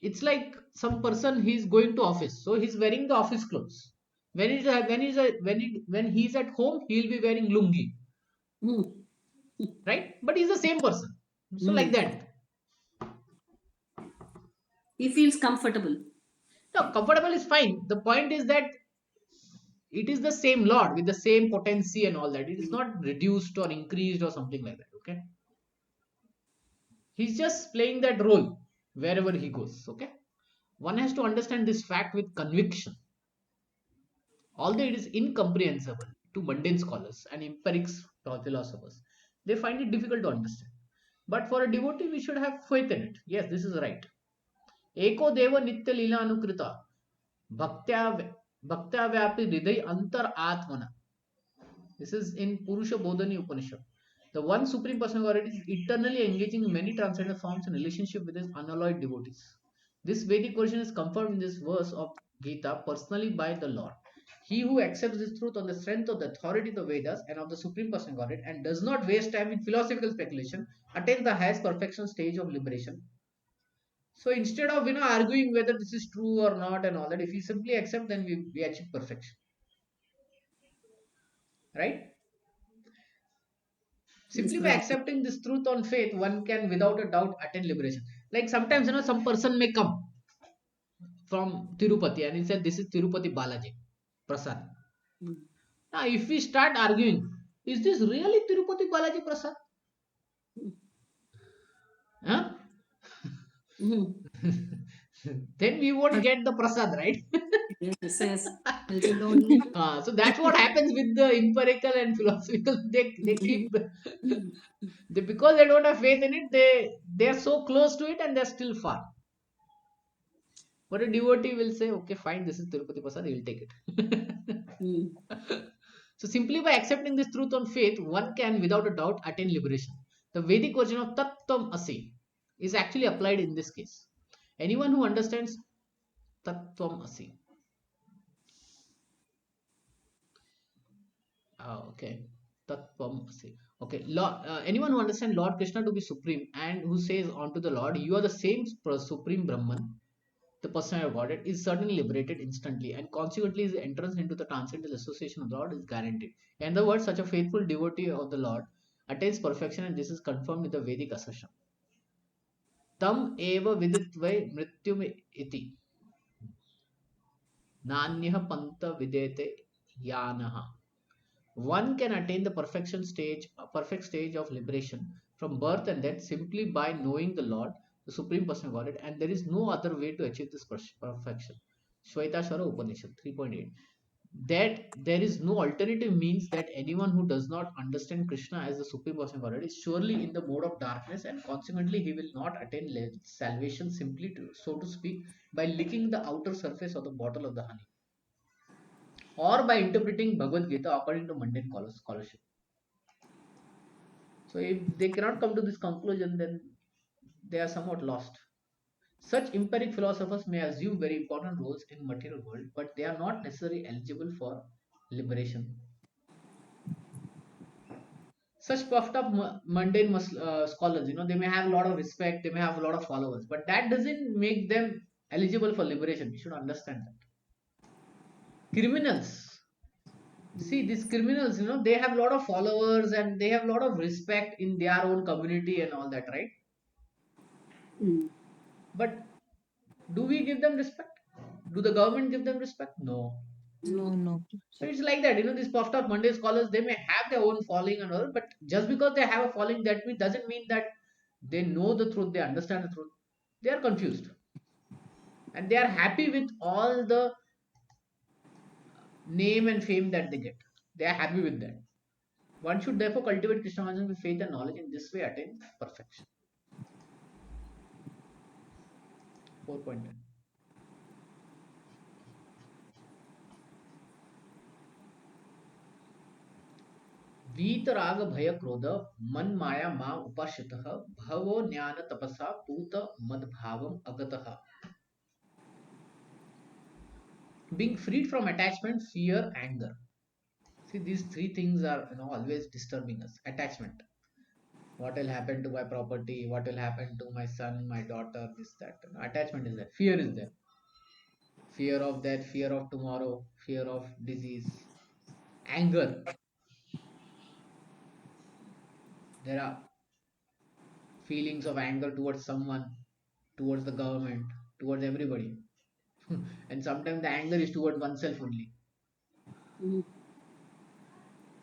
it's like some person, he's going to office. So he's wearing the office clothes. When he's at home, he'll be wearing lungi, Mm. right? But he's the same person. So like Mm. that. He feels comfortable. No, comfortable is fine. The point is that it is the same Lord with the same potency and all that. It is Mm. not reduced or increased or something like that. Okay. He's just playing that role wherever he goes. Okay. One has to understand this fact with conviction. Although it is incomprehensible to mundane scholars and empiric philosophers, they find it difficult to understand. But for a devotee, we should have faith in it. Yes, this is right. Eko deva nitya lila anukrita bhaktya bhaktya vyapi hriday antar atmana. This is in Purusha Bodhani Upanishad. The one Supreme Personality is eternally engaging in many transcendental forms in relationship with his unalloyed devotees. This Vedic version is confirmed in this verse of Gita personally by the Lord. He who accepts this truth on the strength of the authority of the Vedas and of the Supreme Personality and does not waste time in philosophical speculation attains the highest perfection stage of liberation. So instead of arguing whether this is true or not and all that, if we simply accept, then we achieve perfection. Right? Yes, Simply by Prabhu. accepting this truth on faith, one can without a doubt attain liberation. Like sometimes, some person may come from Tirupati and he said, this is Tirupati Balaji Prasad. Mm. Now, if we start arguing, is this really Tirupati Balaji Prasad? Huh? Mm. Then we won't get the Prasad, right? Yes, yes. We'll say don't eat. So that's what happens with the empirical and philosophical. They keep because they don't have faith in it. They are so close to it and they're still far. But a devotee will say, okay, fine, this is Tirupati Prasad, he will take it. Mm. So simply by accepting this truth on faith, one can without a doubt attain liberation. The Vedic version of Tattvam Asi is actually applied in this case. Anyone who understands Tattvam Asi. Okay. Tattvam Asi. Okay, Lord, anyone who understands Lord Krishna to be supreme and who says unto the Lord, "You are the same supreme Brahman," the person of God is certainly liberated instantly, and consequently his entrance into the transcendental association of the Lord is guaranteed. In other words, such a faithful devotee of the Lord attains perfection, and this is confirmed with the Vedic assertion. Tam eva viditvai mrityum iti nanyah panta videte yanaha. One can attain the perfect stage of liberation from birth and death simply by knowing the Lord, the Supreme Person of Godhead, and there is no other way to achieve this perfection. Shvetashvara Upanishad 3.8. That there is no alternative means that anyone who does not understand Krishna as the Supreme Person of Godhead is surely in the mode of darkness, and consequently he will not attain salvation simply to, so to speak, by licking the outer surface of the bottle of the honey, or by interpreting Bhagavad Gita according to mundane scholarship. So if they cannot come to this conclusion, then they are somewhat lost. Such empiric philosophers may assume very important roles in material world, but they are not necessarily eligible for liberation. Such puffed up mundane scholars, they may have a lot of respect, they may have a lot of followers, but that doesn't make them eligible for liberation. You should understand that. Criminals, see these criminals, they have a lot of followers and they have a lot of respect in their own community and all that, right? Mm. But do we give them respect? Do the government give them respect? No. No, no. So it's like that, these puffed up Monday scholars, they may have their own following and all, but just because they have a following, doesn't mean that they know the truth, they understand the truth. They are confused. And they are happy with all the name and fame that they get. They are happy with that. One should therefore cultivate Krishna consciousness with faith and knowledge. In this way, attain perfection. 4.10. वीत राग भय क्रोध मन माया मा उपाश्रितः भवो ज्ञान तपसा पूत मद भावम अगतः. Being freed from attachment, fear, anger. See, these three things are always disturbing us. Attachment. What will happen to my property? What will happen to my son, my daughter? This, that. Attachment is there. Fear is there. Fear of death, fear of tomorrow, fear of disease. Anger. There are feelings of anger towards someone, towards the government, towards everybody. And sometimes the anger is towards oneself only. Mm.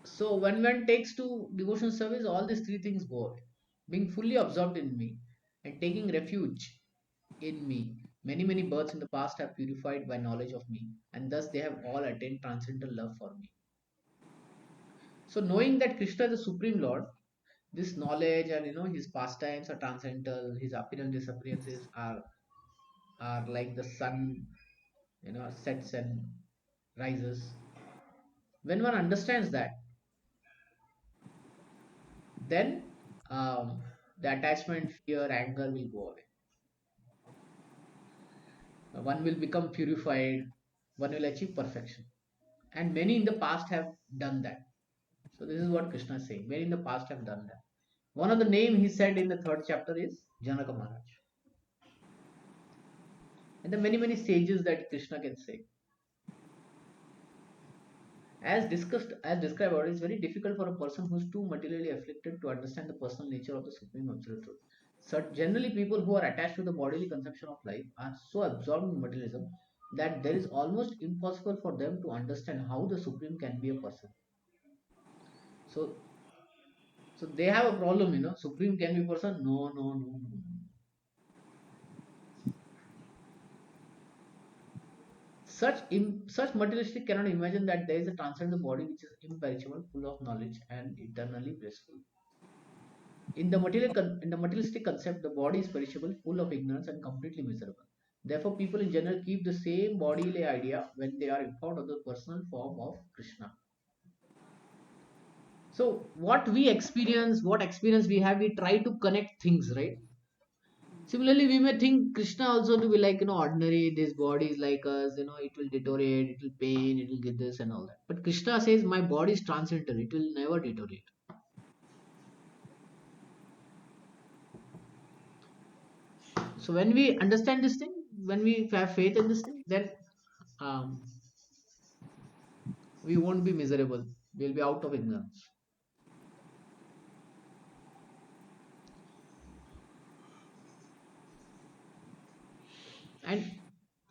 So when one takes to devotion service, all these three things go away. Being fully absorbed in me and taking refuge in me. Many, many births in the past have purified by knowledge of me, and thus they have all attained transcendental love for me. So knowing that Krishna is the Supreme Lord, this knowledge and his pastimes are transcendental, his appearance disappearances are like the sun, sets and rises. When one understands that, then the attachment, fear, anger will go away. One will become purified, one will achieve perfection. And many in the past have done that. So this is what Krishna is saying. Many in the past have done that. One of the name he said in the third chapter is Janaka Maharaj. And the many, many sages that Krishna can say. As described, it is very difficult for a person who is too materially afflicted to understand the personal nature of the Supreme Absolute Truth. So generally, people who are attached to the bodily conception of life are so absorbed in materialism that there is almost impossible for them to understand how the Supreme can be a person. So, so they have a problem, Supreme can be a person. No, no, no, no. Such materialistic cannot imagine that there is a transcendental body which is imperishable, full of knowledge, and eternally blissful. In the materialistic concept, the body is perishable, full of ignorance, and completely miserable. Therefore, people in general keep the same bodily idea when they are informed of the personal form of Krishna. So, what experience we have, we try to connect things, right? Similarly, we may think Krishna also to be like, ordinary. This body is like us. It will deteriorate, it will pain, it will get this and all that. But Krishna says, my body is transcendental. It will never deteriorate. So when we understand this thing, when we have faith in this thing, then um, we won't be miserable. We'll be out of ignorance.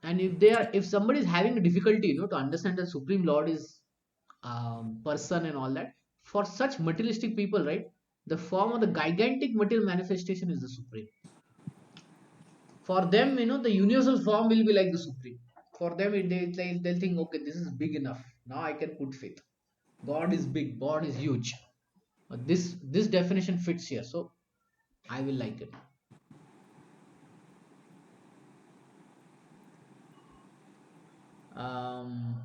And if somebody is having a difficulty, to understand the Supreme Lord is person and all that, for such materialistic people, right, the form of the gigantic material manifestation is the supreme. For them, the universal form will be like the supreme. For them, they'll think, okay, this is big enough. Now I can put faith. God is big. God is huge. This definition fits here, so I will like it. Um,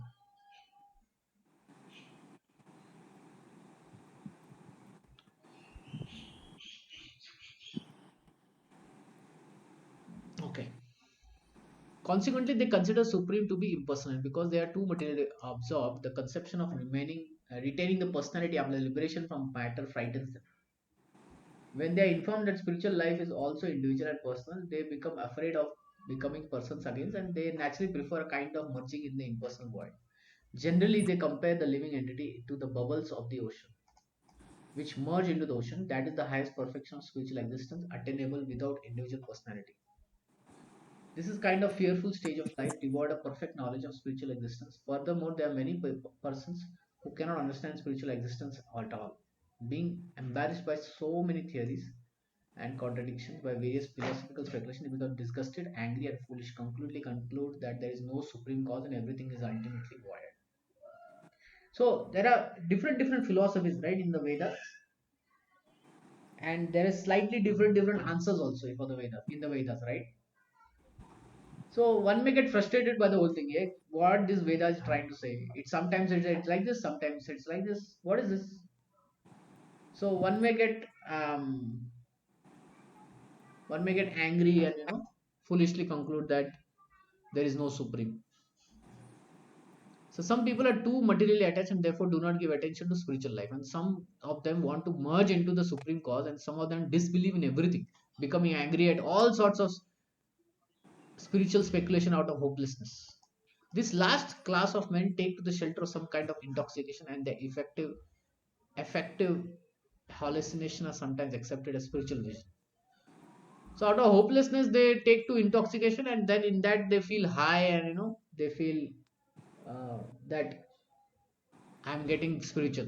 okay. Consequently, they consider supreme to be impersonal because they are too materially absorbed. The conception of retaining the personality of the liberation from matter frightens them. When they are informed that spiritual life is also individual and personal, they become afraid of becoming persons again, and they naturally prefer a kind of merging in the impersonal void. Generally, they compare the living entity to the bubbles of the ocean, which merge into the ocean. That is the highest perfection of spiritual existence, attainable without individual personality. This is kind of fearful stage of life, devoid of perfect knowledge of spiritual existence. Furthermore, there are many persons who cannot understand spiritual existence at all, being embarrassed by so many theories and contradictions by various philosophical speculations. They become disgusted, angry, and foolish. Conclude that there is no supreme cause and everything is ultimately void. So there are different philosophies, right, in the Vedas, and there is slightly different answers also for the Vedas in the Vedas, right? So one may get frustrated by the whole thing. Yeah, what this Veda is trying to say? It sometimes it's like this, sometimes it's like this. What is this? So one may get angry and foolishly conclude that there is no supreme. So some people are too materially attached and therefore do not give attention to spiritual life. And some of them want to merge into the supreme cause, and some of them disbelieve in everything, becoming angry at all sorts of spiritual speculation out of hopelessness. This last class of men take to the shelter of some kind of intoxication, and the effective hallucination are sometimes accepted as spiritual vision. So out of hopelessness, they take to intoxication, and then in that they feel high, and they feel that I'm getting spiritual.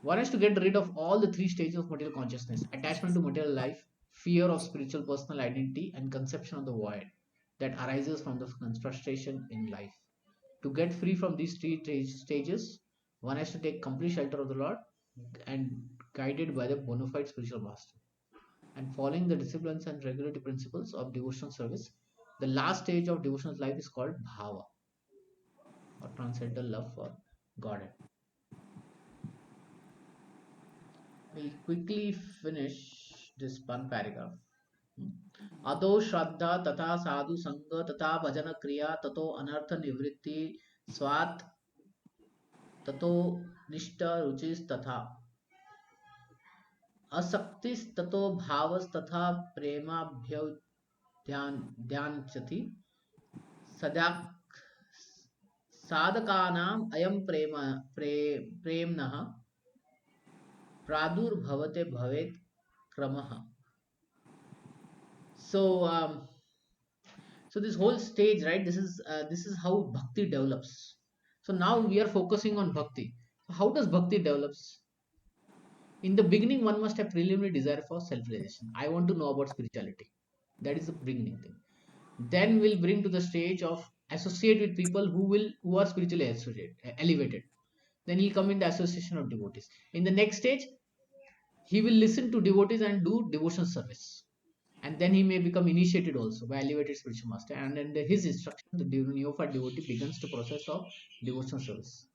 One has to get rid of all the three stages of material consciousness: attachment to material life, fear of spiritual personal identity, and conception of the void that arises from the frustration in life. To get free from these three stages, one has to take complete shelter of the Lord and guided by the bona fide spiritual master. And following the disciplines and regulatory principles of devotional service, the last stage of devotional life is called bhava, or transcendental love for Godhead. We'll quickly finish this one paragraph. अतो श्रद्धा तथा साधु संग तथा भजन क्रिया ततो अनर्थ निवृत्ति स्वात् ततो निष्ठा रुचिस्तथा असक्तिस्ततो भावस्तथा प्रेमाभ्युद्यानचति सदा साधकानाम् अयं प्रेम्णः प्रादुर्भवते भवेत् क्रमः. So this whole stage, right, this is how bhakti develops. So now we are focusing on bhakti. So how does bhakti develops? In the beginning, one must have preliminary desire for self-realization. I want to know about spirituality. That is the beginning thing. Then we'll bring to the stage of associate with people who are spiritually elevated. Then he'll come in the association of devotees. In the next stage, he will listen to devotees and do devotional service. And then he may become initiated also by elevated spiritual master. And under his instruction, the neophyte devotee begins the process of devotional service.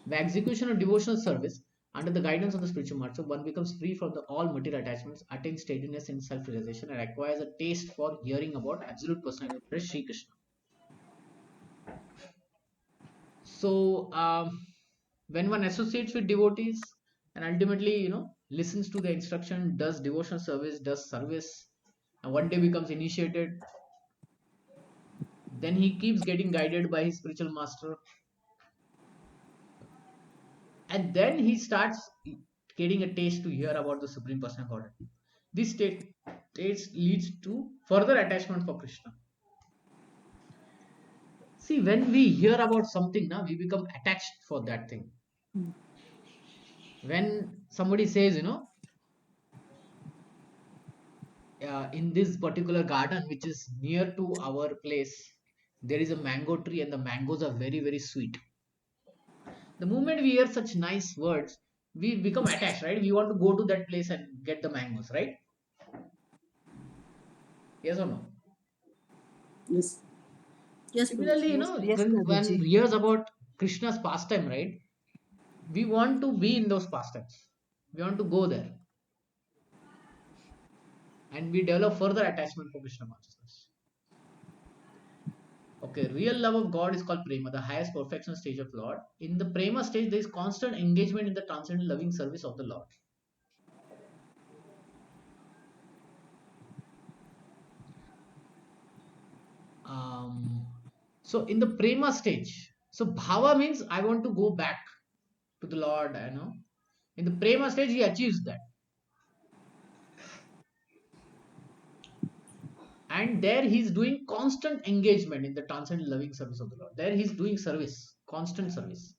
The execution of devotional service Under the guidance of the spiritual master, one becomes free from all material attachments, attains steadiness in self-realization, and acquires a taste for hearing about absolute personality of Sri Krishna. So, when one associates with devotees and ultimately, listens to the instruction, does devotional service, does service, and one day becomes initiated, then he keeps getting guided by his spiritual master, and then he starts getting a taste to hear about the Supreme Personal Godhead. This taste leads to further attachment for Krishna. See, when we hear about something, now we become attached for that thing. When somebody says, in this particular garden which is near to our place, there is a mango tree and the mangoes are very, very sweet. The moment we hear such nice words, we become attached, right? We want to go to that place and get the mangoes, right? Yes or no? Yes. Yes, Prabhuji. Similarly, Yes, yes, when Prabhuji. we hears about Krishna's pastime, right, we want to be in those pastimes, we want to go there, and we develop further attachment for Krishna consciousness. Okay, real love of God is called prema, the highest perfection stage of Lord. In the prema stage, there is constant engagement in the transcendental loving service of the Lord. Um, so in the prema stage, so bhava means I want to go back to the Lord. In the prema stage, he achieves that, and there he's doing constant engagement in the transcendental loving service of the Lord. There he's doing service, constant service.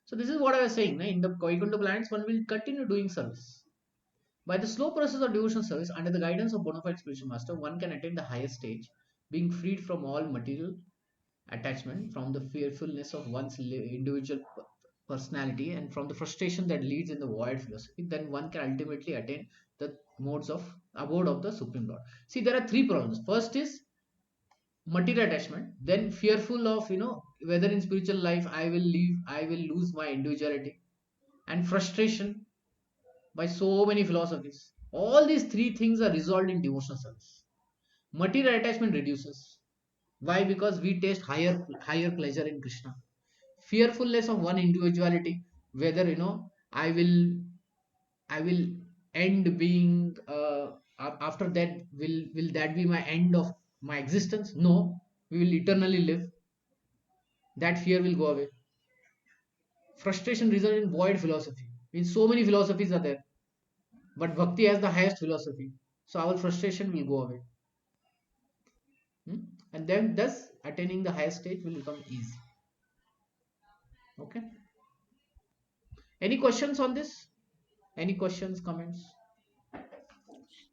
So this is what I was saying. In the Vaikuntha planets, one will continue doing service. By the slow process of devotional service, under the guidance of bona fide spiritual master, one can attain the highest stage, being freed from all material attachment, from the fearfulness of one's individual personality, and from the frustration that leads in the void philosophy. Then one can ultimately attain the modes of abode of the Supreme Lord. See, there are three problems. First is material attachment, then fearful of whether in spiritual life I will lose my individuality, and frustration by so many philosophies. All these three things are resolved in devotional service. Material attachment reduces. Why? Because we taste higher pleasure in Krishna. Fearfulness of one individuality, whether I will end being after that, will that be my end of my existence? No, we will eternally live. That fear will go away. Frustration results in void philosophy. Means so many philosophies are there, but bhakti has the highest philosophy, so our frustration will go away. Hmm? And then thus attaining the highest stage will become easy. Okay, any questions on this? Any questions, comments?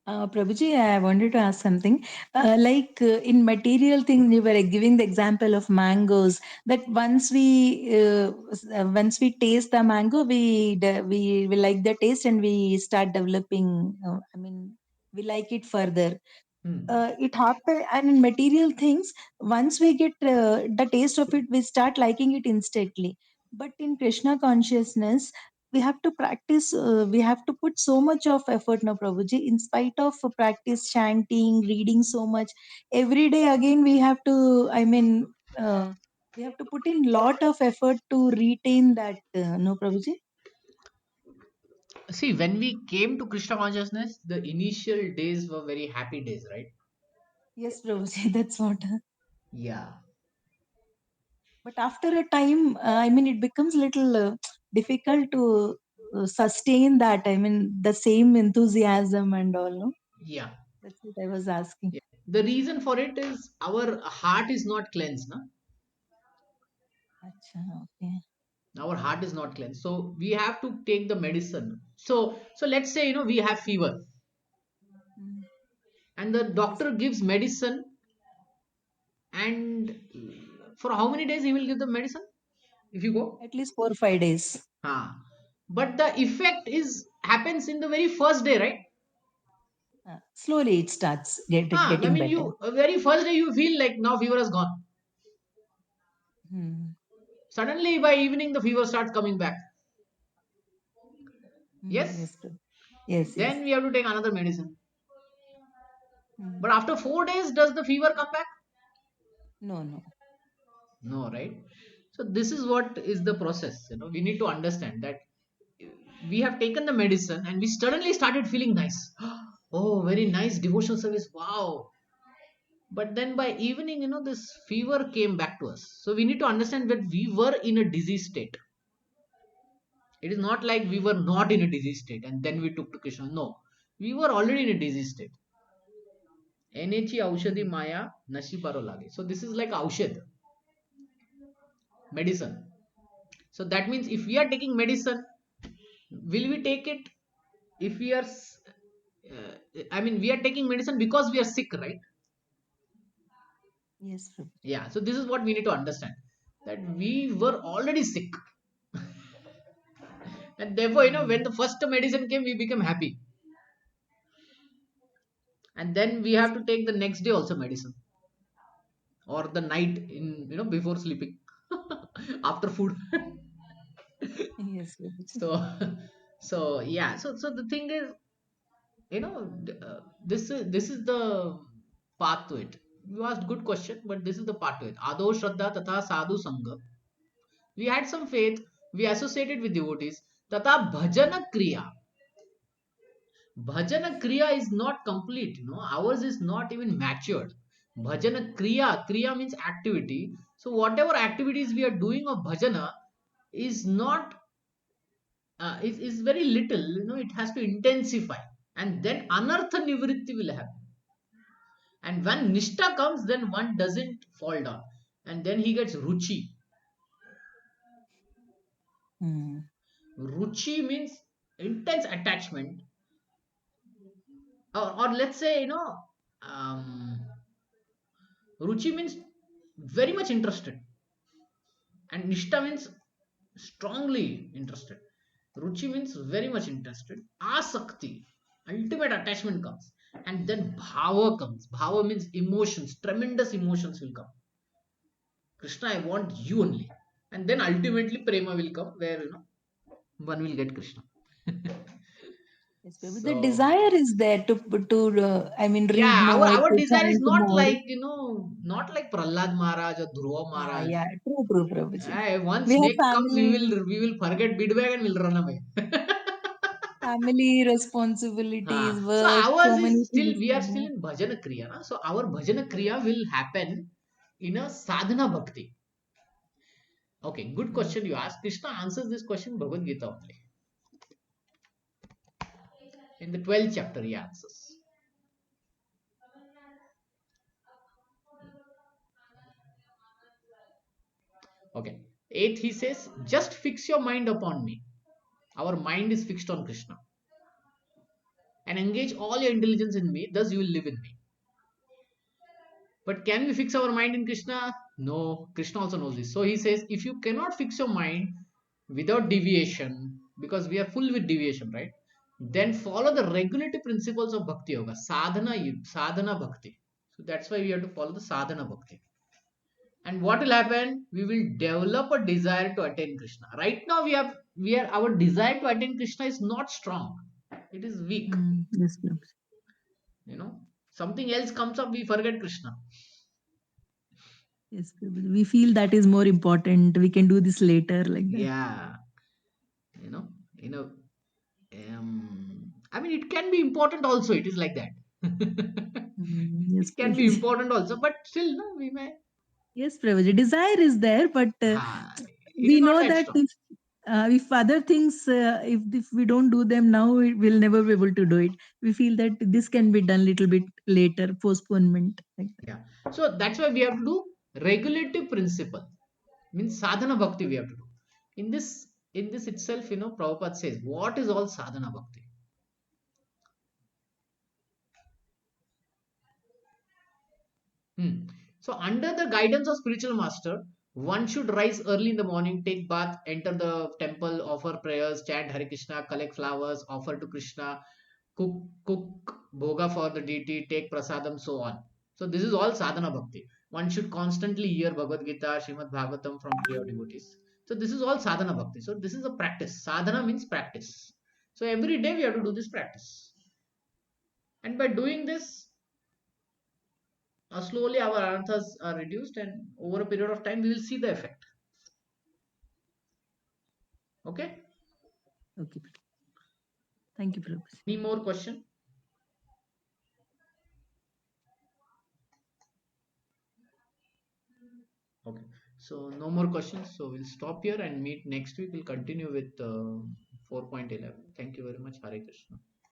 Prabhuji, I wanted to ask something. In material things, you were giving the example of mangoes. That once we taste the mango, we like the taste and we start developing. We like it further. Hmm. It happen, and in material things, once we get the taste of it, we start liking it instantly. But in Krishna consciousness, we have to practice, we have to put so much of effort now, Prabhuji, in spite of practice chanting, reading so much every day. Again, we have to, we have to put in lot of effort to retain that, no, Prabhuji. See, when we came to Krishna consciousness, the initial days were very happy days, right? Yes, Prabhuji. That's what. Yeah. But after a time, it becomes little difficult to sustain that. The same enthusiasm and all. No, Yeah. that's what I was asking. Yeah. The reason for it is our heart is not cleansed. Na? Acha, okay. Our heart is not cleansed. So we have to take the medicine. So let's say we have fever, Mm. and the Yes. doctor gives medicine, and for how many days he will give the medicine if you go? At least 4 or 5 days. But the effect is happens in the very first day, right? Slowly it starts I getting mean, better. you very first day you feel like now fever has gone. Hmm. Suddenly by evening the fever starts coming back. Yes. Yes, Prabhu. Yes, yes. Then we have to take another medicine. But Mm. after 4 days, does the fever come back? No, no. No, right? So this is what is the process. We need to understand that we have taken the medicine and we suddenly started feeling nice. Oh, very nice devotional service. Wow. But then by evening, this fever came back to us. So we need to understand that we were in a disease state. It is not like we were not in a disease state and then we took to Krishna. No, we were already in a disease state. Enechi aushadhi Mm. maya nashi paro lage. So this is like aushad, medicine. So that means if we are taking medicine, will we take it if we are we are taking medicine because we are sick, right? Yes, Prabhu. Yeah, so this is what we need to understand, that we were already sick. And therefore, when Mm. the first medicine came, we became happy. And then we Yes, have to take the next day also medicine, or the night in before sleeping, after food. yes, Prabhu. So so yeah, so the thing is, this is the path to it. You asked good question, but this is the path to it. Ado shraddha tata sadhu sangha. We had some faith, we associated with devotees. Tata bhajana kriya. Bhajana kriya is not complete. Ours is not even matured. Bhajana kriya means activity. So whatever activities we are doing of bhajana is not is very little. It has to intensify, and then anartha nivritti will happen. And when nishta comes, then one doesn't fall down, and then he gets ruchi. Mm. Ruchi means intense attachment, or let's say, um, ruchi means very much interested, and nishta means strongly interested. Ruchi means very much interested. Asakti, ultimate attachment comes, and then bhava comes. Bhava means emotions, tremendous emotions will come. Krishna, I want you only. And then ultimately prema will come, where one will get Krishna. Yes, Prabhu. The So desire is there to I mean, read yeah, our more, our to desire is chant not more. like not like Prahlad Maharaj or Dhruva Ah, Maharaj. yeah, true, true, Prabhuji. One We have snake comes, we family, will we will forget bidbag and we'll run away. family responsibilities, So work, ours so is many still, things. we are still in bhajana kriya. So our bhajana kriya will happen in a sadhana bhakti. Okay, good Mm. question you asked. Krishna answers this question in Bhagavad Gita only. In the 12th chapter, he answers. Okay. 8th, he says, just fix your mind upon me. Our mind is fixed on Krishna. And engage all your intelligence in me, thus you will live in me. But can we fix our mind in Krishna? No, Krishna also knows this. So he says, if you cannot fix your mind without deviation, because we are full with deviation, right? Then follow the regulative principles of Bhakti Yoga, sadhana bhakti. So that's why we have to follow the sadhana bhakti. And what will happen? We will develop a desire to attain Krishna. Right now, we are our desire to attain Krishna is not strong. It is weak. Mm. Yes, Prabhuji. Something else comes up, we forget Krishna. Yes, Prabhuji. We feel that is more important. We can do this later, like that. Yeah, you know, you know. It can be important also. It is like that. Mm. Yes, It can be Prabhuji. important also, but still, no, we may. Yes, Prabhuji. Desire is there, but It is we not know that that strong. if other things, if we don't do them now, we'll never be able to do it. We feel that this can be done little bit later, postponement, like that. Yeah. So that's why we have to do regulative principle. Means sadhana bhakti we have to do. In this itself, Prabhupada says, what is all sadhana bhakti? Hmm. So, under the guidance of spiritual master, one should rise early in the morning, take bath, enter the temple, offer prayers, chant Hare Krishna, collect flowers, offer to Krishna, cook bhoga for the deity, take prasadam, so on. So, this is all sadhana bhakti. One should constantly hear Bhagavad Gita, Srimad Bhagavatam from clear devotees. So, this is all sadhana bhakti. So, this is a practice. Sadhana means practice. So every day we have to do this practice. And by doing this, slowly our anarthas are reduced, and over a period of time we will see the effect. Okay. Okay. Thank you, Prabhu. Any more question? Okay. So no more questions. So we'll stop here and meet next week. We'll continue with 4.11. Thank you very much. Hare Krishna.